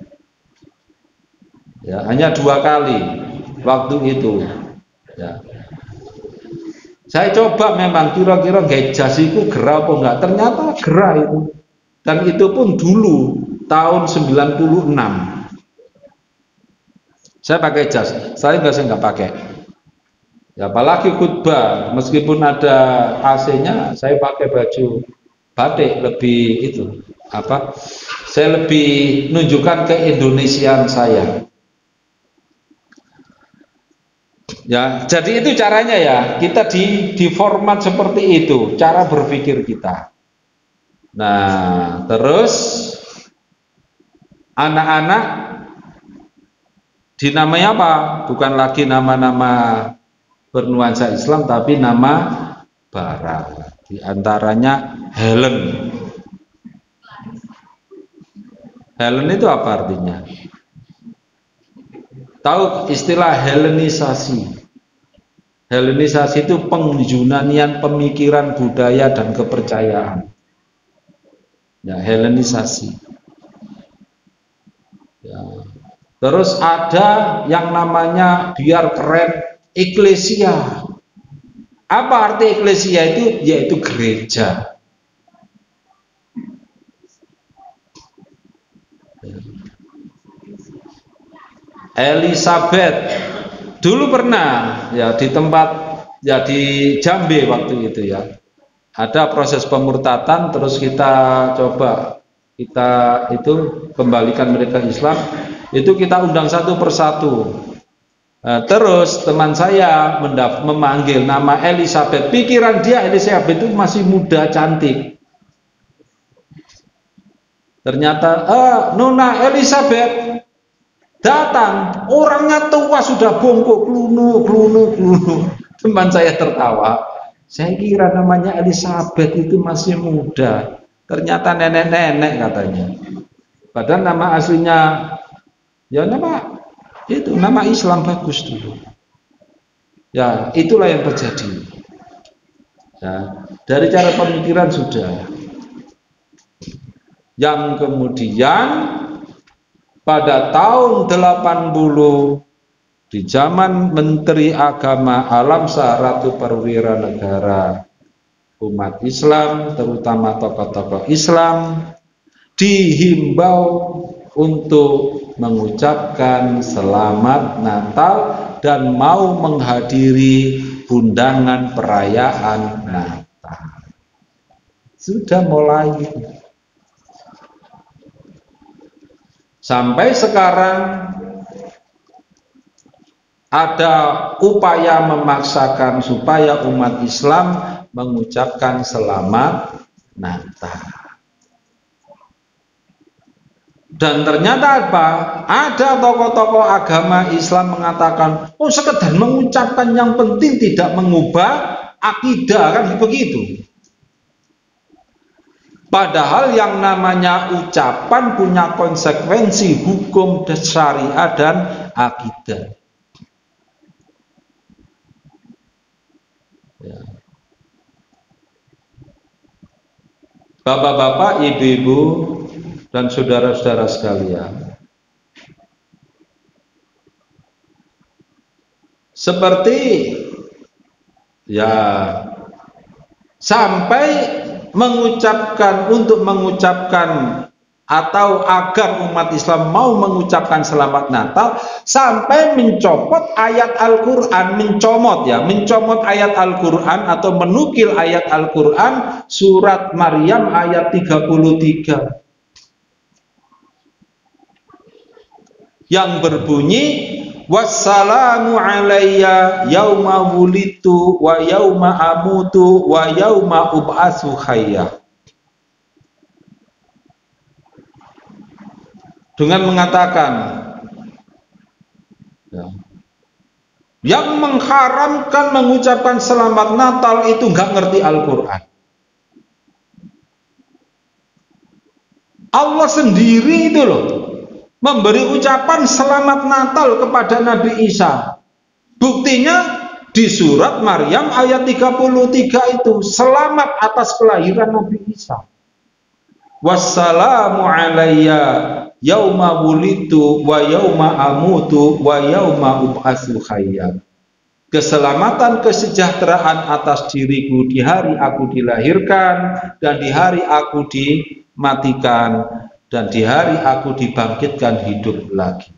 ya, hanya 2 kali waktu itu. Ya. Saya coba memang kira-kira nggak jas itu gerah apa enggak, ternyata gerah itu. Dan itu pun dulu tahun 96. Saya pakai jas, saya nggak pakai. Ya, apalagi khutbah, meskipun ada AC-nya, saya pakai baju batik, lebih itu apa? Saya lebih menunjukkan keindonesiaan saya. Ya, jadi itu caranya ya. Kita di format seperti itu, cara berpikir kita. Nah, terus anak-anak dinamai apa? Bukan lagi nama-nama bernuansa Islam, tapi nama Barat. Di antaranya Helen. Helen itu apa artinya? Tahu istilah Helenisasi? Helenisasi itu pengyunanian pemikiran, budaya, dan kepercayaan. Ya, Helenisasi. Ya. Terus ada yang namanya biar keren eklesia. Apa arti eklesia itu? Yaitu gereja. Elizabeth dulu pernah ya di tempat ya di Jambe waktu itu ya ada proses pemurtatan, terus kita coba kita itu kembalikan mereka Islam, itu kita undang satu persatu. Nah, terus teman saya memanggil nama Elizabeth, pikiran dia Elizabeth itu masih muda cantik. Ternyata Nona Elizabeth datang, orangnya tua sudah bongkok, klunu. Teman saya tertawa. Saya kira namanya Elizabeth itu masih muda. Ternyata nenek-nenek katanya. Padahal nama aslinya ya nama Islam bagus dulu. Ya, itulah yang terjadi. Ya, dari cara pemikiran sudah. Yang kemudian pada tahun 80 di zaman Menteri Agama Alamsyah Ratu Perwira Negara, umat Islam terutama tokoh-tokoh Islam dihimbau untuk mengucapkan selamat Natal dan mau menghadiri undangan perayaan Natal. Sudah mulai. Sampai sekarang ada upaya memaksakan supaya umat Islam mengucapkan selamat Natal. Dan ternyata apa? Ada tokoh-tokoh agama Islam mengatakan, oh sekedar mengucapkan yang penting tidak mengubah akidah, kan begitu. Padahal yang namanya ucapan punya konsekuensi hukum syariat dan akidah. Ya. Bapak-bapak, ibu-ibu, dan saudara-saudara sekalian, seperti ya sampai untuk mengucapkan atau agar umat Islam mau mengucapkan selamat Natal sampai mencopot ayat Al-Quran, mencomot ayat Al-Quran atau menukil ayat Al-Quran surat Maryam ayat 33 yang berbunyi wassalamu alayya yauma wulitu wa yauma amutu wa yauma ub'atsu hayya. Dengan mengatakan ya, yang mengharamkan mengucapkan selamat Natal itu nggak ngerti Al-Quran. Allah sendiri itu loh memberi ucapan selamat Natal kepada Nabi Isa. Buktinya di surat Maryam ayat 33 itu selamat atas kelahiran Nabi Isa. Wassalamu alayya yauma wulitu wa yauma amutu wa yauma ub'atsu hayya. Keselamatan kesejahteraan atas diriku di hari aku dilahirkan dan di hari aku dimatikan dan di hari aku dibangkitkan hidup lagi.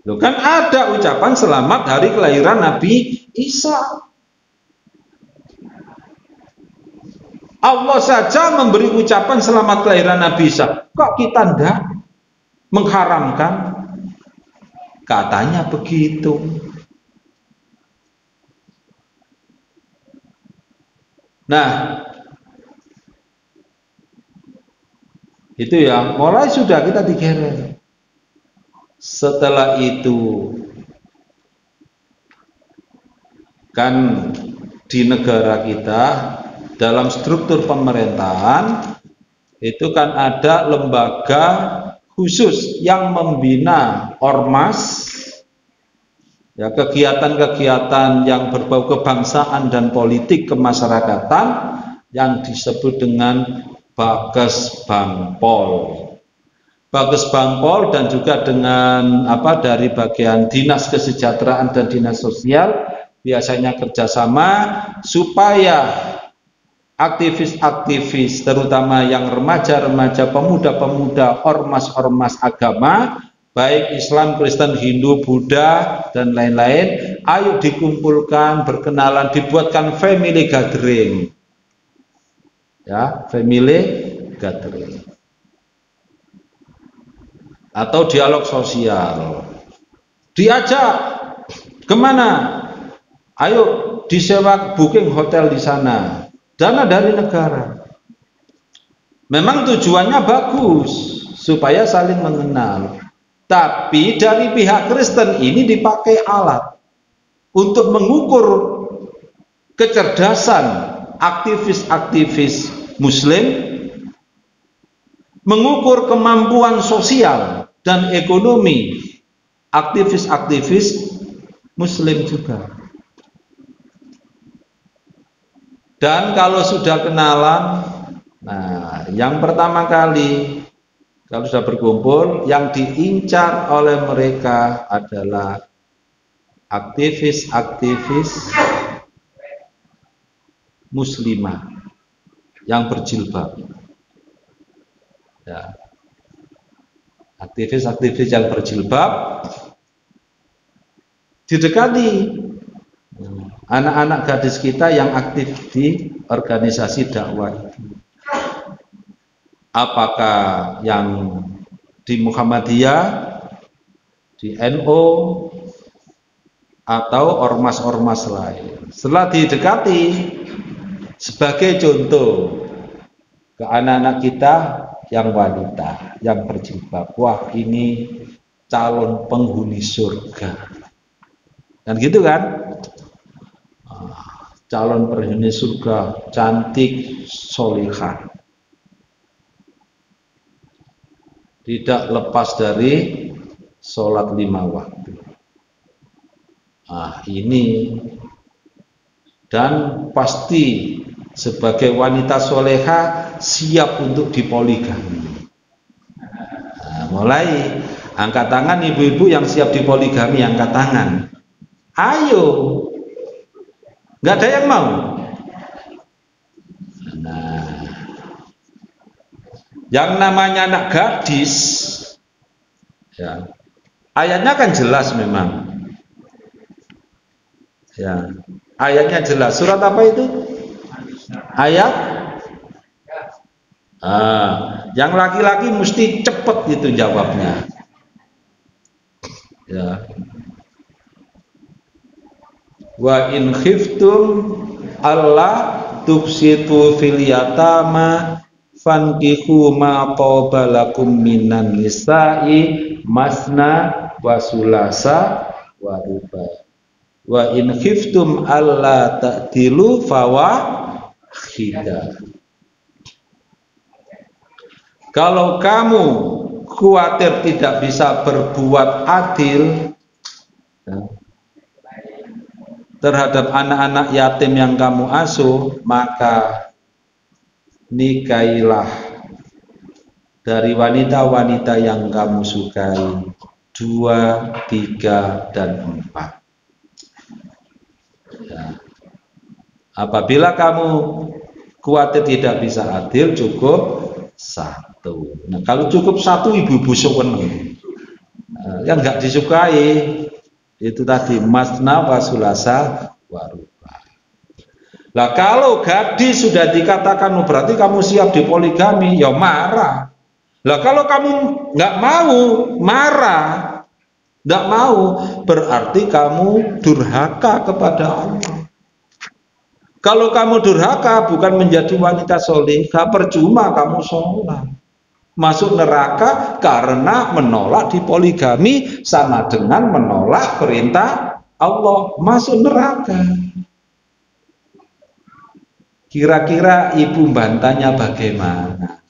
Loh, kan ada ucapan selamat hari kelahiran Nabi Isa. Allah saja memberi ucapan selamat kelahiran Nabi Isa. Kok kita enggak mengharamkan? Katanya begitu. Nah, itu ya, mulai sudah kita digeret. Setelah itu kan di negara kita dalam struktur pemerintahan itu kan ada lembaga khusus yang membina ormas, ya, kegiatan-kegiatan yang berbau kebangsaan dan politik kemasyarakatan yang disebut dengan Bakes Bangpol. Bakes Bangpol dan juga dengan dari bagian dinas kesejahteraan dan dinas sosial biasanya kerjasama supaya aktivis-aktivis terutama yang remaja-remaja, pemuda-pemuda, ormas-ormas agama baik Islam, Kristen, Hindu, Buddha dan lain-lain, ayo dikumpulkan, berkenalan, dibuatkan family gathering. Ya, family gathering. Atau dialog sosial. Diajak kemana? Ayo disewa booking hotel di sana. Dana dari negara. Memang tujuannya bagus supaya saling mengenal. Tapi dari pihak Kristen ini dipakai alat untuk mengukur kecerdasan aktivis-aktivis Muslim, mengukur kemampuan sosial dan ekonomi aktivis-aktivis Muslim juga. Dan kalau sudah kenalan, nah yang pertama kali kalau sudah berkumpul, yang diincar oleh mereka adalah aktivis-aktivis muslimah yang berjilbab. Ya. Aktivis-aktivis yang berjilbab didekati anak-anak gadis kita yang aktif di organisasi dakwah itu. Apakah yang di Muhammadiyah, di NU, atau ormas-ormas lain. Setelah didekati, sebagai contoh ke anak-anak kita yang wanita, yang berjilbab, wah ini calon penghuni surga. Dan gitu kan? Calon penghuni surga, cantik, solihah, tidak lepas dari sholat 5 waktu. Ini dan pasti sebagai wanita soleha siap untuk dipoligami. Mulai angkat tangan ibu-ibu yang siap dipoligami, angkat tangan. Ayo, nggak ada yang mau. Nah, yang namanya anak gadis, ya, ayatnya kan jelas memang. Ya, ayatnya jelas. Surat apa itu? Ayat. Yang laki-laki mesti cepet gitu jawabnya. Ya. Wa in khiftum alla tuksitu fil yatama fankihu ma qabalakum minan nisa'i masna wa sulasa wa ruba. Wa in khiftum alla ta'dilu fawahidah. Kalau kamu khawatir tidak bisa berbuat adil terhadap anak-anak yatim yang kamu asuh, maka nikahilah dari wanita-wanita yang kamu sukai 2, 3, dan 4. Ya. Apabila kamu khawatir tidak bisa adil, cukup 1. Nah, kalau cukup 1 ibu-ibu seneng. Yang nggak disukai itu tadi masna wa sulasa wa ruba. Lah kalau gadis sudah dikatakan berarti kamu siap dipoligami, ya marah. Lah kalau kamu nggak mau, marah, nggak mau, berarti kamu durhaka kepada Allah. Kalau kamu durhaka bukan menjadi wanita solehah, percuma kamu sholat. Masuk neraka karena menolak dipoligami sama dengan menolak perintah Allah, masuk neraka. Kira-kira ibu bantahnya bagaimana?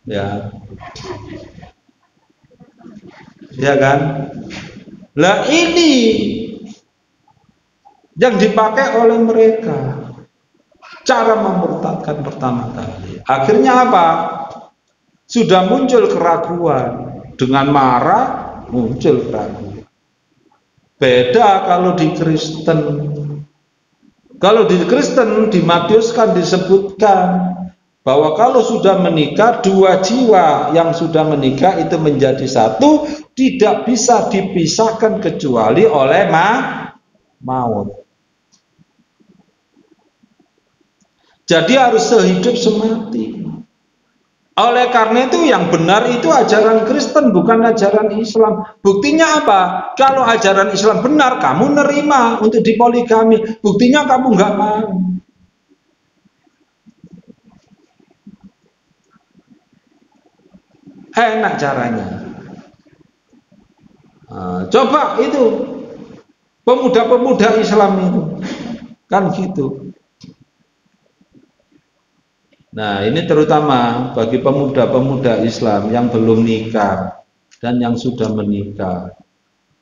Ya. Ya kan? Lah ini yang dipakai oleh mereka. cara memurtadkan pertama kali. Akhirnya apa? Sudah muncul keraguan. Dengan marah muncul keraguan. Beda kalau di Kristen. Kalau di Kristen, di Matius kan disebutkan bahwa kalau sudah menikah, dua jiwa yang sudah menikah itu menjadi satu, tidak bisa dipisahkan kecuali oleh maut. Jadi harus sehidup semati. Oleh karena itu yang benar itu ajaran Kristen, bukan ajaran Islam. Buktinya apa? Kalau ajaran Islam benar, kamu nerima untuk dipoligami. Buktinya kamu nggak mau. Enak caranya. Nah, coba itu pemuda-pemuda Islam itu kan gitu. Nah, ini terutama bagi pemuda-pemuda Islam yang belum nikah dan yang sudah menikah.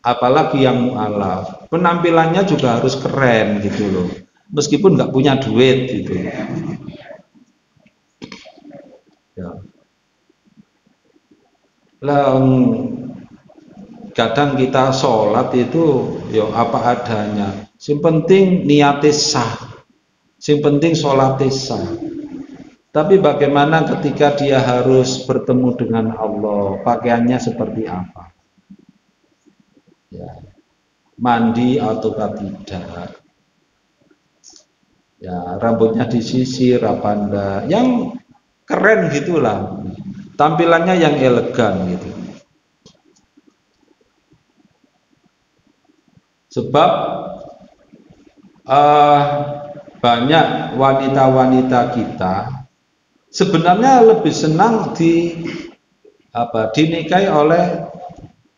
Apalagi yang mu'alaf. Penampilannya juga harus keren gitu loh. Meskipun nggak punya duit gitu. Ya. Kadang kita sholat itu ya apa adanya. Yang penting niatnya sah. Yang penting sholatnya sah. Tapi bagaimana ketika dia harus bertemu dengan Allah, pakaiannya seperti apa? Ya, mandi atau tidak? Ya, rambutnya disisir apa enggak? Yang keren gitulah, tampilannya yang elegan gitu. Sebab banyak wanita-wanita kita sebenarnya lebih senang dinikahi oleh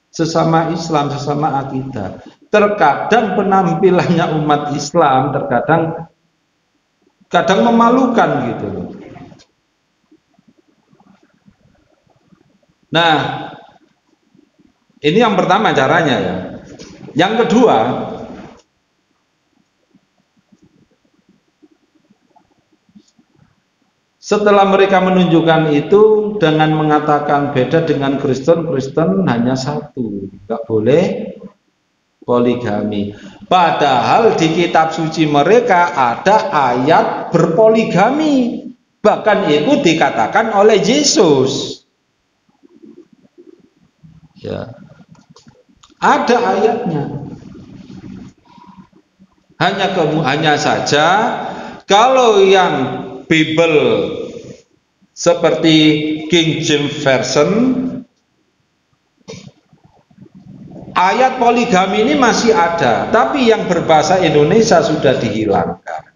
sesama Islam, sesama akidah. Terkadang penampilannya umat Islam kadang memalukan gitu. Nah, ini yang pertama caranya ya. Yang kedua, setelah mereka menunjukkan itu dengan mengatakan beda dengan Kristen hanya satu, nggak boleh poligami. Padahal di kitab suci mereka ada ayat berpoligami, bahkan itu dikatakan oleh Yesus. Ya, ada ayatnya. Hanya saja kalau yang Bible seperti King James Version, ayat poligami ini masih ada, tapi yang berbahasa Indonesia sudah dihilangkan.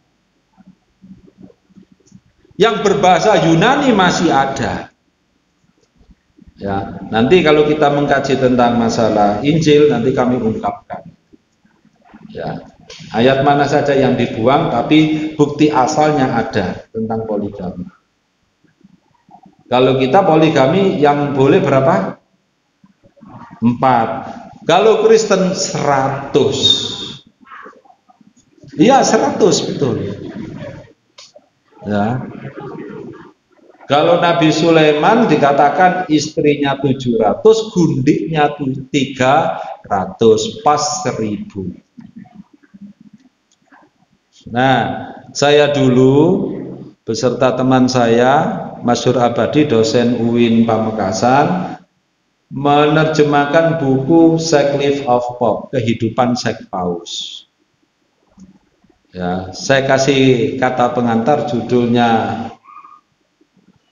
Yang berbahasa Yunani masih ada. Ya, nanti kalau kita mengkaji tentang masalah Injil, nanti kami ungkapkan. Ya, ayat mana saja yang dibuang, tapi bukti asalnya ada tentang poligami. Kalau kita poligami yang boleh berapa? 4. Kalau Kristen 100. Iya 100 betul. Ya. Kalau Nabi Sulaiman dikatakan istrinya 700, gundiknya 300, pas 1000. Nah, saya dulu beserta teman saya, Masyhur Abadi, dosen UIN Pamekasan, menerjemahkan buku Wycliffe of Pope, Kehidupan Seks Paus. Ya, saya kasih kata pengantar judulnya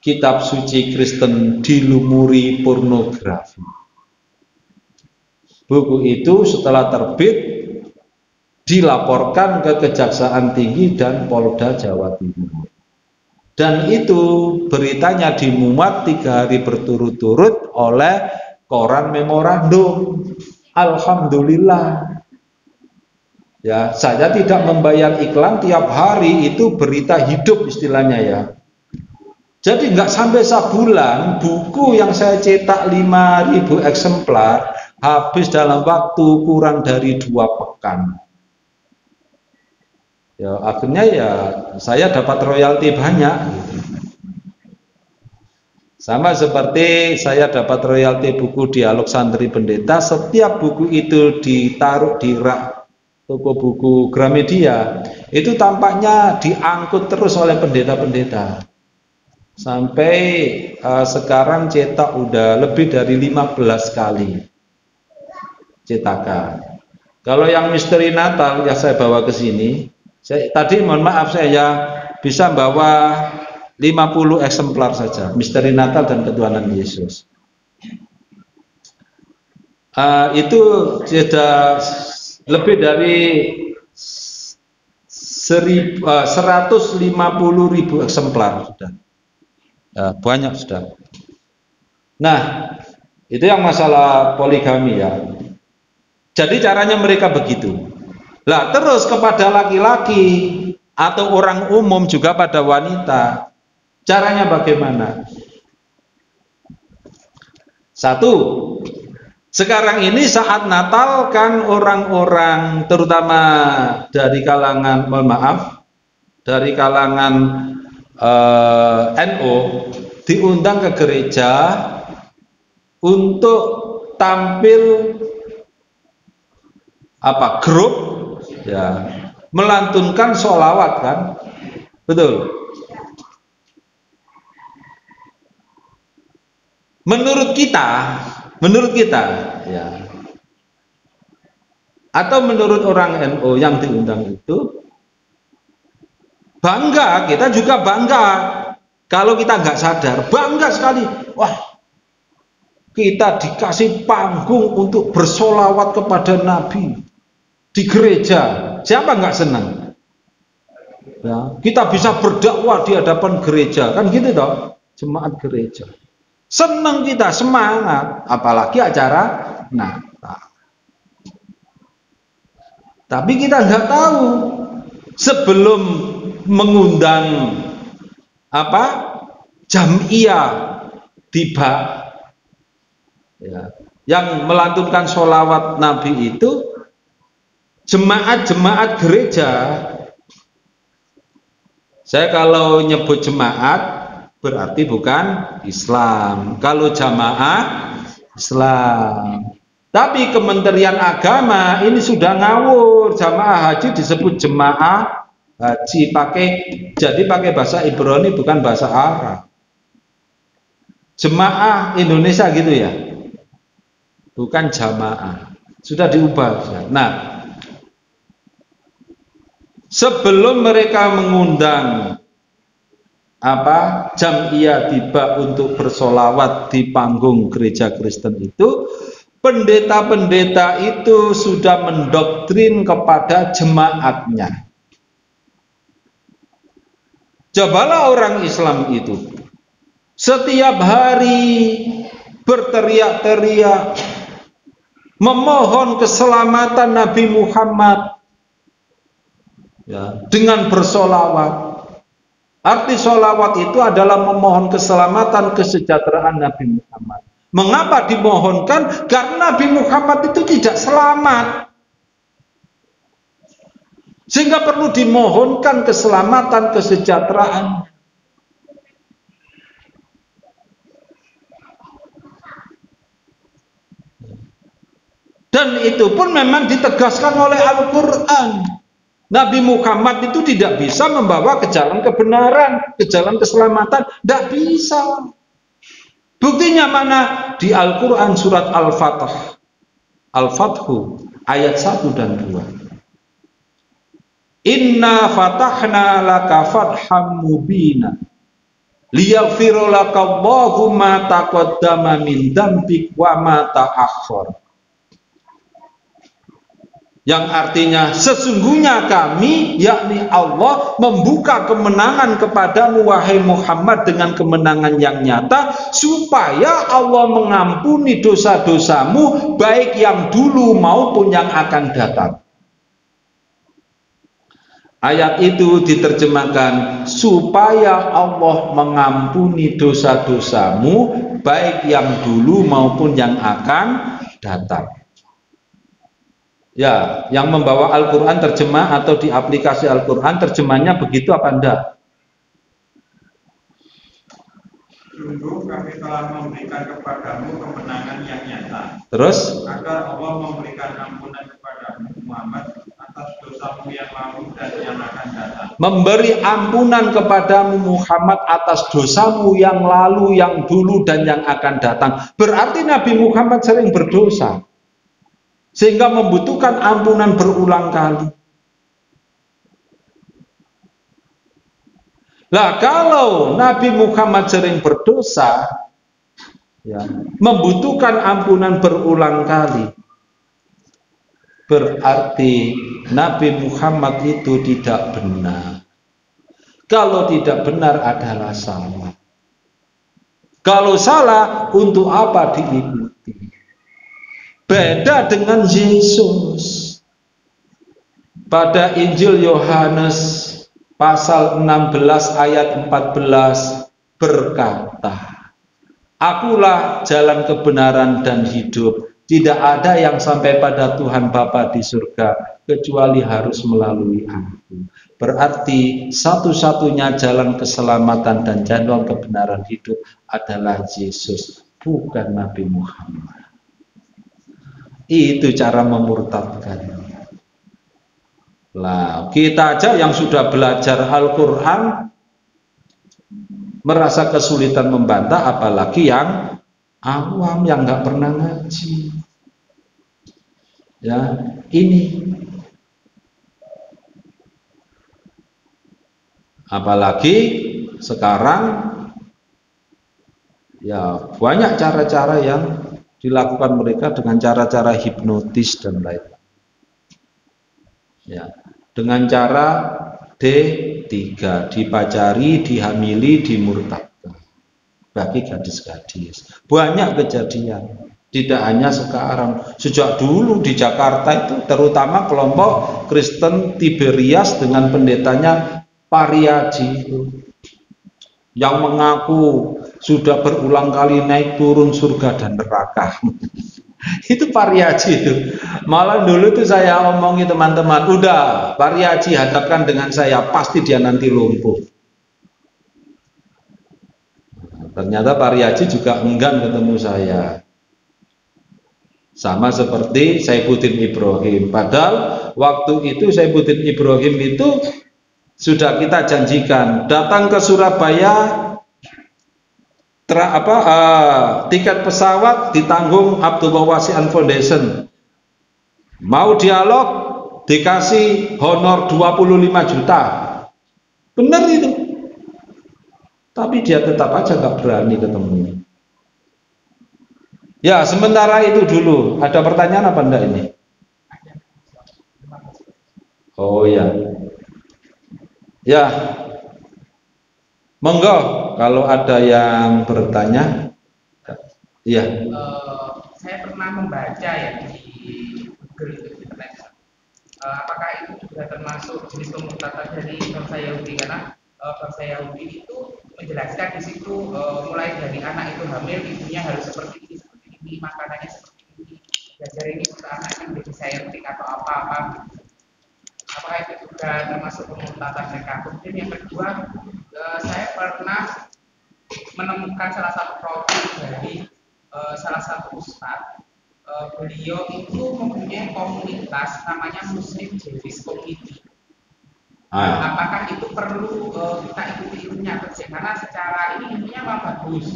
Kitab Suci Kristen Dilumuri Pornografi. Buku itu setelah terbit dilaporkan ke Kejaksaan Tinggi dan Polda Jawa Timur. Dan itu beritanya dimuat 3 hari berturut-turut oleh koran Memorandum. Alhamdulillah. Ya, saya tidak membayar iklan, tiap hari itu berita hidup istilahnya ya. Jadi nggak sampai sebulan, buku yang saya cetak 5.000 eksemplar habis dalam waktu kurang dari 2 pekan. Ya akhirnya ya saya dapat royalti banyak gitu. Sama seperti saya dapat royalti buku Dialog Santri Pendeta, setiap buku itu ditaruh di rak toko buku Gramedia, itu tampaknya diangkut terus oleh pendeta-pendeta. Sampai sekarang cetak udah lebih dari 15 kali cetakan. Kalau yang misteri Natal yang saya bawa ke sini, tadi mohon maaf saya bisa bawa 50 eksemplar saja, misteri Natal dan ketuhanan Yesus. Itu sudah lebih dari 150.000 eksemplar sudah. Banyak sudah. Nah, itu yang masalah poligami ya. Jadi caranya mereka begitu. Lah terus kepada laki-laki atau orang umum juga pada wanita. Caranya bagaimana? Satu, sekarang ini saat Natal kan orang-orang terutama dari kalangan, mohon maaf, dari kalangan NU diundang ke gereja untuk tampil grup ya, melantunkan sholawat kan, betul. Menurut kita ya, atau menurut orang NU yang diundang itu bangga, kita juga bangga. Kalau kita nggak sadar, bangga sekali. Wah, kita dikasih panggung untuk bersolawat kepada Nabi di gereja. Siapa nggak senang? Ya, kita bisa berdakwah di hadapan gereja, kan gitu toh, jemaat gereja. Senang kita, semangat, apalagi acara Natal. Tapi kita nggak tahu sebelum mengundang jamiah tiba ya, yang melantunkan sholawat Nabi itu jemaat-jemaat gereja. Saya kalau nyebut jemaat berarti bukan Islam. Kalau jamaah Islam. Tapi Kementerian Agama ini sudah ngawur. Jamaah haji disebut jemaah haji, jadi pakai bahasa Ibrani bukan bahasa Arab. Jemaah Indonesia gitu ya, bukan jamaah. Sudah diubah. Nah, sebelum mereka mengundang jamiah tiba untuk bersolawat di panggung gereja Kristen itu, pendeta-pendeta itu sudah mendoktrin kepada jemaatnya. Cobalah orang Islam itu setiap hari berteriak-teriak memohon keselamatan Nabi Muhammad ya, dengan bersolawat. Arti solawat itu adalah memohon keselamatan, kesejahteraan Nabi Muhammad. Mengapa dimohonkan? Karena Nabi Muhammad itu tidak selamat, sehingga perlu dimohonkan keselamatan, kesejahteraan. Dan itu pun memang ditegaskan oleh Al-Quran. Nabi Muhammad itu tidak bisa membawa ke jalan kebenaran, ke jalan keselamatan. Tidak bisa. Buktinya mana? Di Al-Quran surat Al-Fatah, Al-Fathu ayat 1 dan 2. Inna fatahna laka fatham mubina liyaghfira laka Allahu ma taqaddama min dzambik wa ma ta'akhkhar. Yang artinya sesungguhnya kami, yakni Allah, membuka kemenangan kepadamu wahai Muhammad dengan kemenangan yang nyata, supaya Allah mengampuni dosa-dosamu baik yang dulu maupun yang akan datang. Ayat itu diterjemahkan supaya Allah mengampuni dosa-dosamu baik yang dulu maupun yang akan datang. Ya, yang membawa Al-Quran terjemah atau di aplikasi Al-Quran terjemahnya begitu apa enggak? Sungguh kami telah memberikan kepadamu kemenangan yang nyata. Terus? Agar Allah memberikan ampunan kepadamu Muhammad atas dosamu yang lalu dan yang akan datang. Memberi ampunan kepadamu Muhammad atas dosamu yang lalu, yang dulu dan yang akan datang. Berarti Nabi Muhammad sering berdosa, sehingga membutuhkan ampunan berulang kali. Lah kalau Nabi Muhammad sering berdosa, ya, membutuhkan ampunan berulang kali, berarti Nabi Muhammad itu tidak benar. Kalau tidak benar adalah salah. Kalau salah, untuk apa diikuti? Beda dengan Yesus. Pada Injil Yohanes pasal 16 ayat 14 berkata, Akulah jalan kebenaran dan hidup. Tidak ada yang sampai pada Tuhan Bapa di surga kecuali harus melalui aku. Berarti satu-satunya jalan keselamatan dan jalan kebenaran hidup adalah Yesus, bukan Nabi Muhammad. Itu cara memurtadkan. Lah, kita aja yang sudah belajar Al-Quran merasa kesulitan membantah, apalagi yang awam yang nggak pernah ngaji. Ya, ini. Apalagi sekarang ya banyak cara-cara yang dilakukan mereka dengan cara-cara hipnotis dan lain. Ya, dengan cara D3, dipacari, dihamili, dimurtadkan bagi gadis-gadis. Banyak kejadian, tidak hanya sekarang, sejak dulu di Jakarta itu, terutama kelompok Kristen Tiberias dengan pendetanya Pariaji itu, yang mengaku sudah berulang kali naik turun surga dan neraka. Itu Pariaji itu. Malah dulu itu saya omongi teman-teman, udah Pariaji hadapkan dengan saya, pasti dia nanti lumpuh. Ternyata Pariaji juga enggan ketemu saya. Sama seperti Saifuddin Ibrahim. Padahal waktu itu Saifuddin Ibrahim itu sudah kita janjikan datang ke Surabaya. Tiket pesawat ditanggung Abdullah Wasi'an Foundation. Mau dialog dikasih honor 25 juta. Benar itu. Tapi dia tetap aja nggak berani ketemu. Ya, sementara itu dulu. Ada pertanyaan apa enggak ini? Oh ya. Ya. Monggo kalau ada yang bertanya. Iya. Saya pernah membaca ya di Google itu, di internet. Apakah itu juga termasuk jenis pemurtadan dari bangsa Yahudi? Karena bangsa Yahudi itu menjelaskan di situ mulai dari anak itu hamil, ibunya harus seperti ini, makanannya seperti ini, belajar ini untuk anaknya menjadi saintik atau apa-apa. Apakah itu juga termasuk pemurtadan mereka? Kemudian yang kedua, saya pernah menemukan salah satu profil dari salah satu ustadz. Beliau itu mempunyai komunitas namanya Muslim Jewish Community. Apakah itu perlu kita ikuti ilmunya? Karena secara ini ilmunya memang bagus,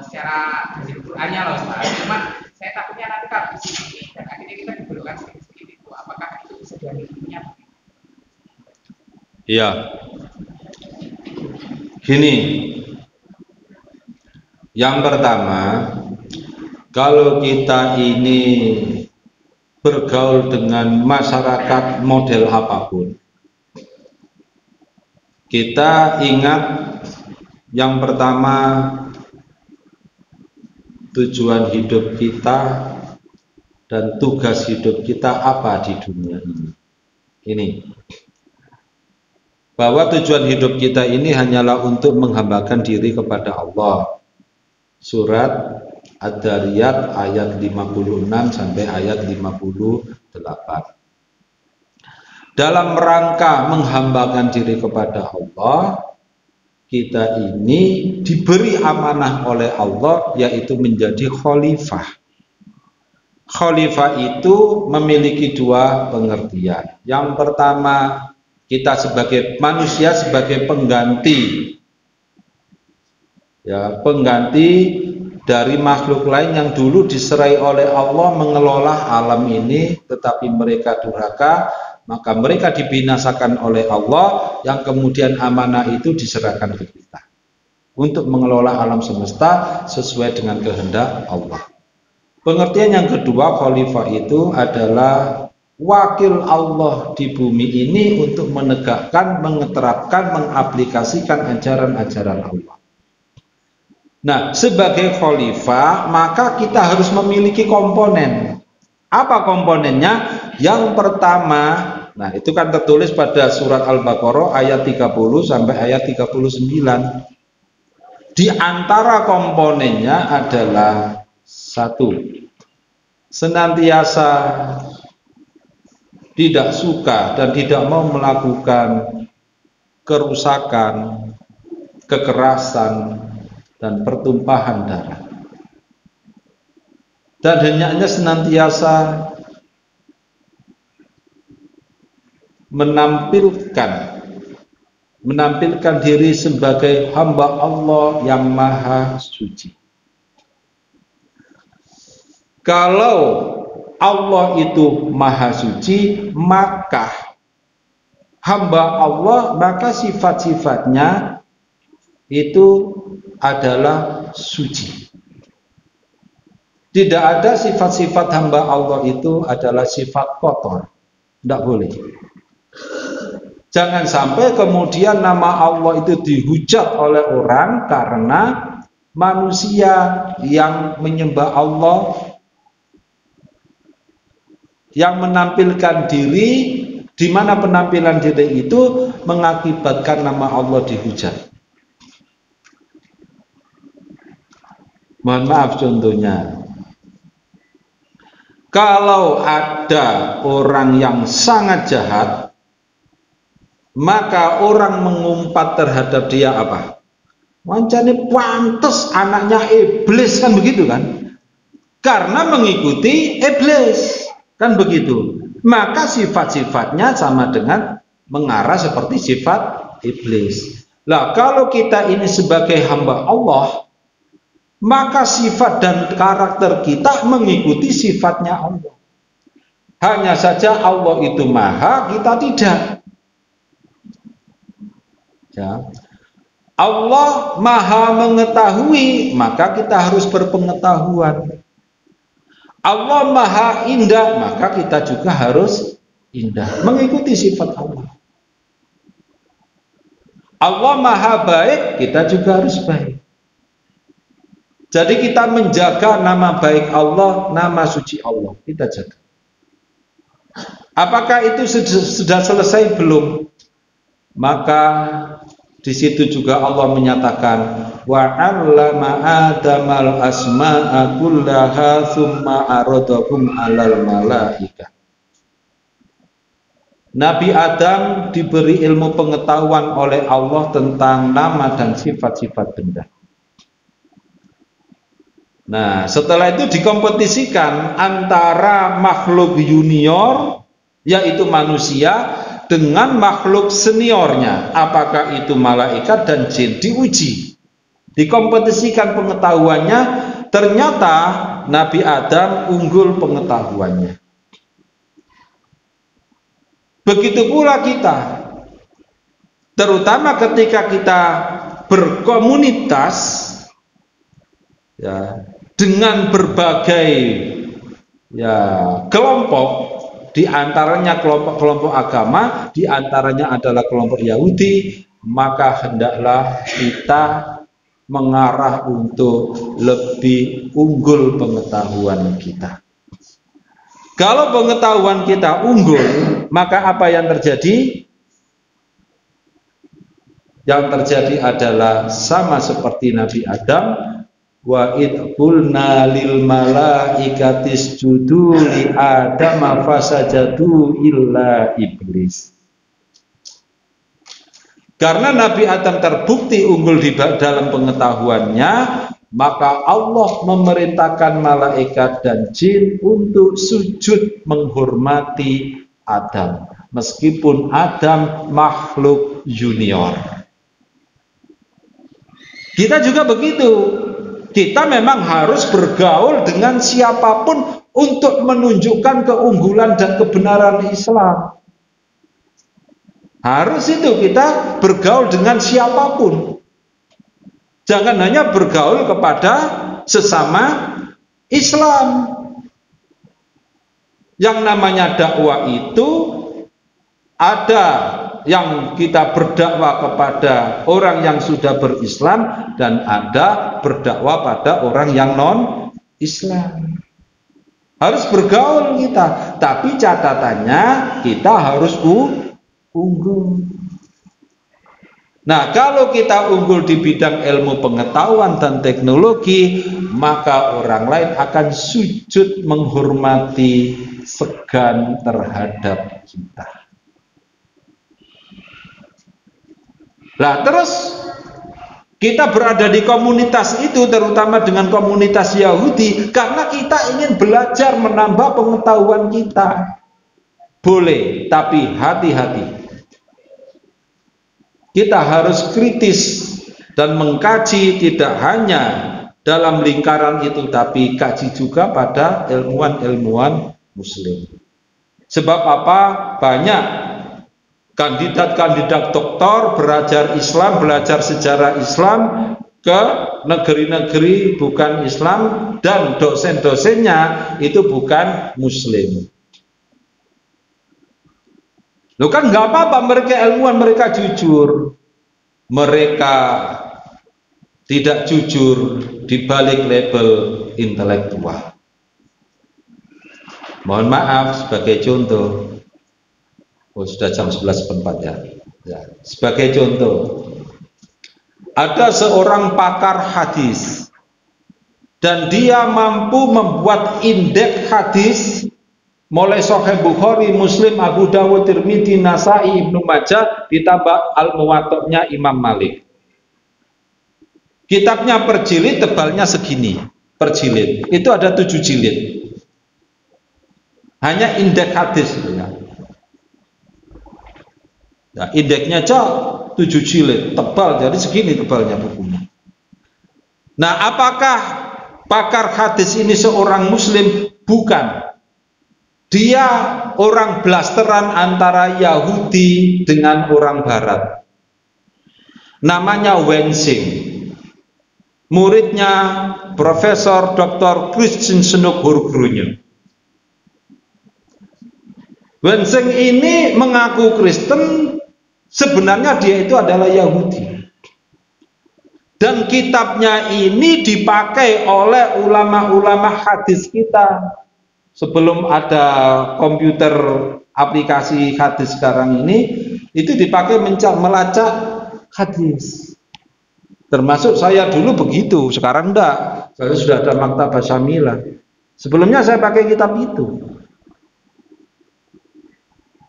secara dari Qurannya loh, cuma saya takutnya nanti kalau di sini dan akhirnya kita dibelokkan sedikit itu, apakah itu bisa dari ilmunya? Iya. Gini, yang pertama, kalau kita ini bergaul dengan masyarakat model apapun, kita ingat yang pertama, tujuan hidup kita dan tugas hidup kita apa di dunia ini. Ini bahwa tujuan hidup kita ini hanyalah untuk menghambakan diri kepada Allah. Surat Ad-Dariyat ayat 56 sampai ayat 58. Dalam rangka menghambakan diri kepada Allah, kita ini diberi amanah oleh Allah, yaitu menjadi khalifah. Khalifah itu memiliki dua pengertian. Yang pertama, kita sebagai manusia sebagai pengganti, ya, pengganti dari makhluk lain yang dulu diserai oleh Allah mengelola alam ini, tetapi mereka durhaka, maka mereka dibinasakan oleh Allah, yang kemudian amanah itu diserahkan ke kita untuk mengelola alam semesta sesuai dengan kehendak Allah. Pengertian yang kedua, khalifah itu adalah wakil Allah di bumi ini untuk menegakkan, mengeterapkan, mengaplikasikan ajaran-ajaran Allah. Nah, sebagai khalifah, maka kita harus memiliki komponen. Apa komponennya? Yang pertama, nah itu kan tertulis pada surat Al-Baqarah ayat 30 sampai ayat 39. Di antara komponennya adalah satu, senantiasa tidak suka dan tidak mau melakukan kerusakan, kekerasan, dan pertumpahan darah. Dan hendaknya senantiasa menampilkan diri sebagai hamba Allah yang maha suci. Kalau Allah itu maha suci, maka hamba Allah, maka sifat-sifatnya itu adalah suci. Tidak ada sifat-sifat hamba Allah itu adalah sifat kotor. Tidak boleh. Jangan sampai kemudian nama Allah itu dihujat oleh orang karena manusia yang menyembah Allah, yang menampilkan diri, di mana penampilan diri itu mengakibatkan nama Allah dihujat. Mohon maaf contohnya, kalau ada orang yang sangat jahat, maka orang mengumpat terhadap dia apa? Wancane pantes anaknya iblis, kan begitu kan? Karena mengikuti iblis, kan begitu. Maka sifat-sifatnya sama dengan mengarah seperti sifat iblis. Lah kalau kita ini sebagai hamba Allah, maka sifat dan karakter kita mengikuti sifatnya Allah. Hanya saja Allah itu maha, kita tidak. Ya. Allah maha mengetahui, maka kita harus berpengetahuan. Allah maha indah, maka kita juga harus indah, mengikuti sifat Allah. Allah maha baik, kita juga harus baik. Jadi kita menjaga nama baik Allah, nama suci Allah, kita jaga. Apakah itu sudah selesai? Belum. Maka di situ juga Allah menyatakan, wa 'allama Adamal asma'a kullaha tsumma aradahum 'alal malaikah. Nabi Adam diberi ilmu pengetahuan oleh Allah tentang nama dan sifat-sifat benda. Nah, setelah itu dikompetisikan antara makhluk junior, yaitu manusia, dengan makhluk seniornya, apakah itu malaikat dan jin, diuji, dikompetisikan pengetahuannya. Ternyata Nabi Adam unggul pengetahuannya. Begitu pula kita, terutama ketika kita berkomunitas, ya, dengan berbagai, ya, kelompok. Di antaranya kelompok-kelompok agama, di antaranya adalah kelompok Yahudi, maka hendaklah kita mengarah untuk lebih unggul pengetahuan kita. Kalau pengetahuan kita unggul, maka apa yang terjadi? Yang terjadi adalah sama seperti Nabi Adam, Wa id qulna lil malaikati isjudu li Adam fasajadu illa iblis. Karena Nabi Adam terbukti unggul di dalam pengetahuannya, maka Allah memerintahkan malaikat dan jin untuk sujud menghormati Adam, meskipun Adam makhluk junior. Kita juga begitu. Kita memang harus bergaul dengan siapapun untuk menunjukkan keunggulan dan kebenaran Islam. Harus itu kita bergaul dengan siapapun. Jangan hanya bergaul kepada sesama Islam. Yang namanya dakwah itu ada yang kita berdakwah kepada orang yang sudah berislam dan ada berdakwah pada orang yang non-Islam. Harus bergaul kita, tapi catatannya kita harus unggul. Nah, kalau kita unggul di bidang ilmu pengetahuan dan teknologi, maka orang lain akan sujud menghormati, segan terhadap kita. Nah, terus kita berada di komunitas itu, terutama dengan komunitas Yahudi, karena kita ingin belajar menambah pengetahuan kita. Boleh, tapi hati-hati. Kita harus kritis dan mengkaji tidak hanya dalam lingkaran itu, tapi kaji juga pada ilmuwan-ilmuwan Muslim. Sebab apa? Banyak kandidat-kandidat doktor belajar Islam, belajar sejarah Islam ke negeri-negeri bukan Islam dan dosen-dosennya itu bukan Muslim. Loh kan nggak apa-apa, mereka ilmuwan, mereka jujur. Mereka tidak jujur di balik label intelektual. Mohon maaf sebagai contoh. Oh, sudah jam 11.04 ya. Sebagai contoh, ada seorang pakar hadis dan dia mampu membuat indeks hadis mulai Sahih Bukhari, Muslim, Abu Dawud, Tirmidzi, Nasai, Ibnu Majah ditambah Al-Muwatta'nya Imam Malik. Kitabnya per jilid tebalnya segini per jilid. Itu ada 7 jilid. Hanya indeks hadis ya. Nah, indeksnya aja 7 jilid, tebal, jadi segini tebalnya bukunya. Nah, apakah pakar hadis ini seorang Muslim? Bukan. Dia orang blasteran antara Yahudi dengan orang Barat. Namanya Wensing. Muridnya Profesor Dr. Christian Senuk Hurgrunye. Wensing ini mengaku Kristen, sebenarnya dia itu adalah Yahudi. Dan kitabnya ini dipakai oleh ulama-ulama hadis kita. Sebelum ada komputer aplikasi hadis sekarang ini, itu dipakai melacak hadis. Termasuk saya dulu begitu, sekarang enggak. Saya sudah ada Maktabah Syamilah. Sebelumnya saya pakai kitab itu.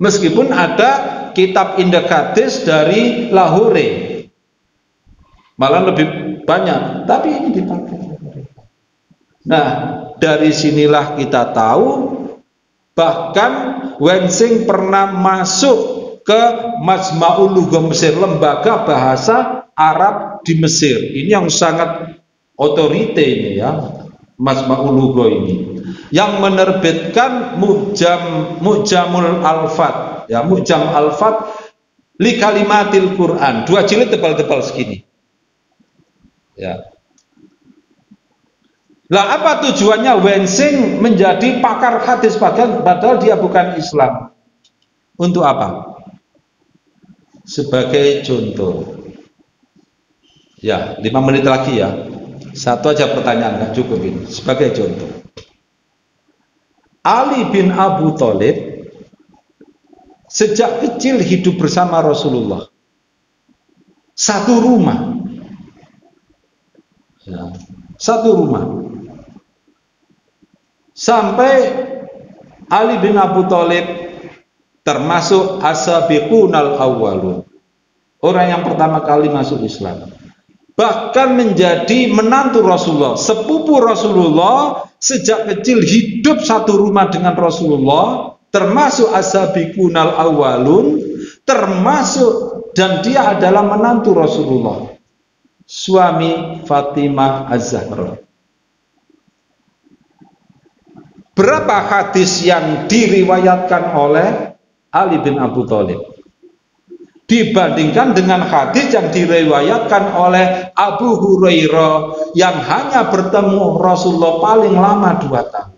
Meskipun ada kitab indeks hadis dari Lahore, malah lebih banyak, tapi ini dipakai. Nah, dari sinilah kita tahu bahkan Wensing pernah masuk ke Majma'ul Lughah Mesir, lembaga bahasa Arab di Mesir. Ini yang sangat otorite ini ya, Majma'ul Lughah ini, yang menerbitkan Mu'jamul Alfat, ya, Mu'jam Alfat li kalimatil Quran, 2 jilid tebal-tebal segini. Ya. Lah apa tujuannya Wensing menjadi pakar hadis padahal dia bukan Islam? Untuk apa? Sebagai contoh. Ya, 5 menit lagi ya. Satu aja pertanyaan, nggak cukup ini. Sebagai contoh. Ali bin Abu Thalib sejak kecil hidup bersama Rasulullah. Satu rumah. Ya. Satu rumah. Sampai Ali bin Abu Thalib termasuk as-sabiqunal awwalun. Orang yang pertama kali masuk Islam. Bahkan menjadi menantu Rasulullah, sepupu Rasulullah, sejak kecil hidup satu rumah dengan Rasulullah, termasuk as-sabiqunal awwalun, termasuk, dan dia adalah menantu Rasulullah, suami Fatimah Az-Zahra. Berapa hadis yang diriwayatkan oleh Ali bin Abu Thalib dibandingkan dengan hadis yang diriwayatkan oleh Abu Hurairah yang hanya bertemu Rasulullah paling lama 2 tahun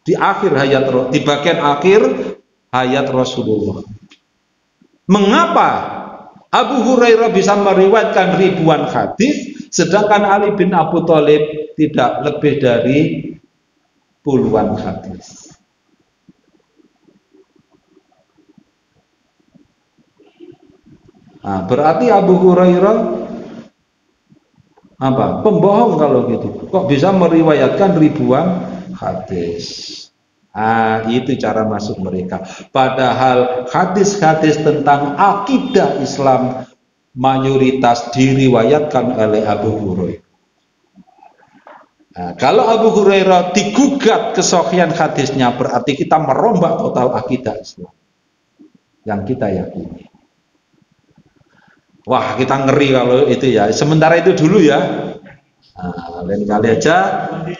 di akhir hayat, di bagian akhir hayat Rasulullah. Mengapa Abu Hurairah bisa meriwayatkan ribuan hadis sedangkan Ali bin Abu Thalib tidak lebih dari puluhan hadis? Nah, berarti Abu Hurairah apa? Pembohong kalau gitu. Kok bisa meriwayatkan ribuan hadis? Ah, itu cara masuk mereka. Padahal hadis-hadis tentang akidah Islam mayoritas diriwayatkan oleh Abu Hurairah. Nah, kalau Abu Hurairah digugat kesohihan hadisnya, berarti kita merombak total akidah Islam yang kita yakini. Wah, kita ngeri kalau itu ya. Sementara itu dulu ya. Nah, lain kali aja.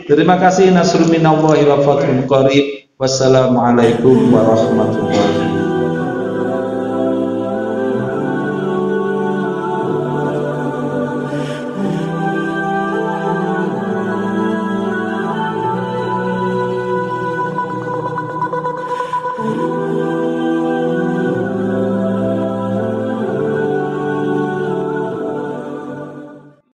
Terima kasih. Nasrun minallahi wa fathun qarib. Wassalamualaikum warahmatullahi wabarakatuh.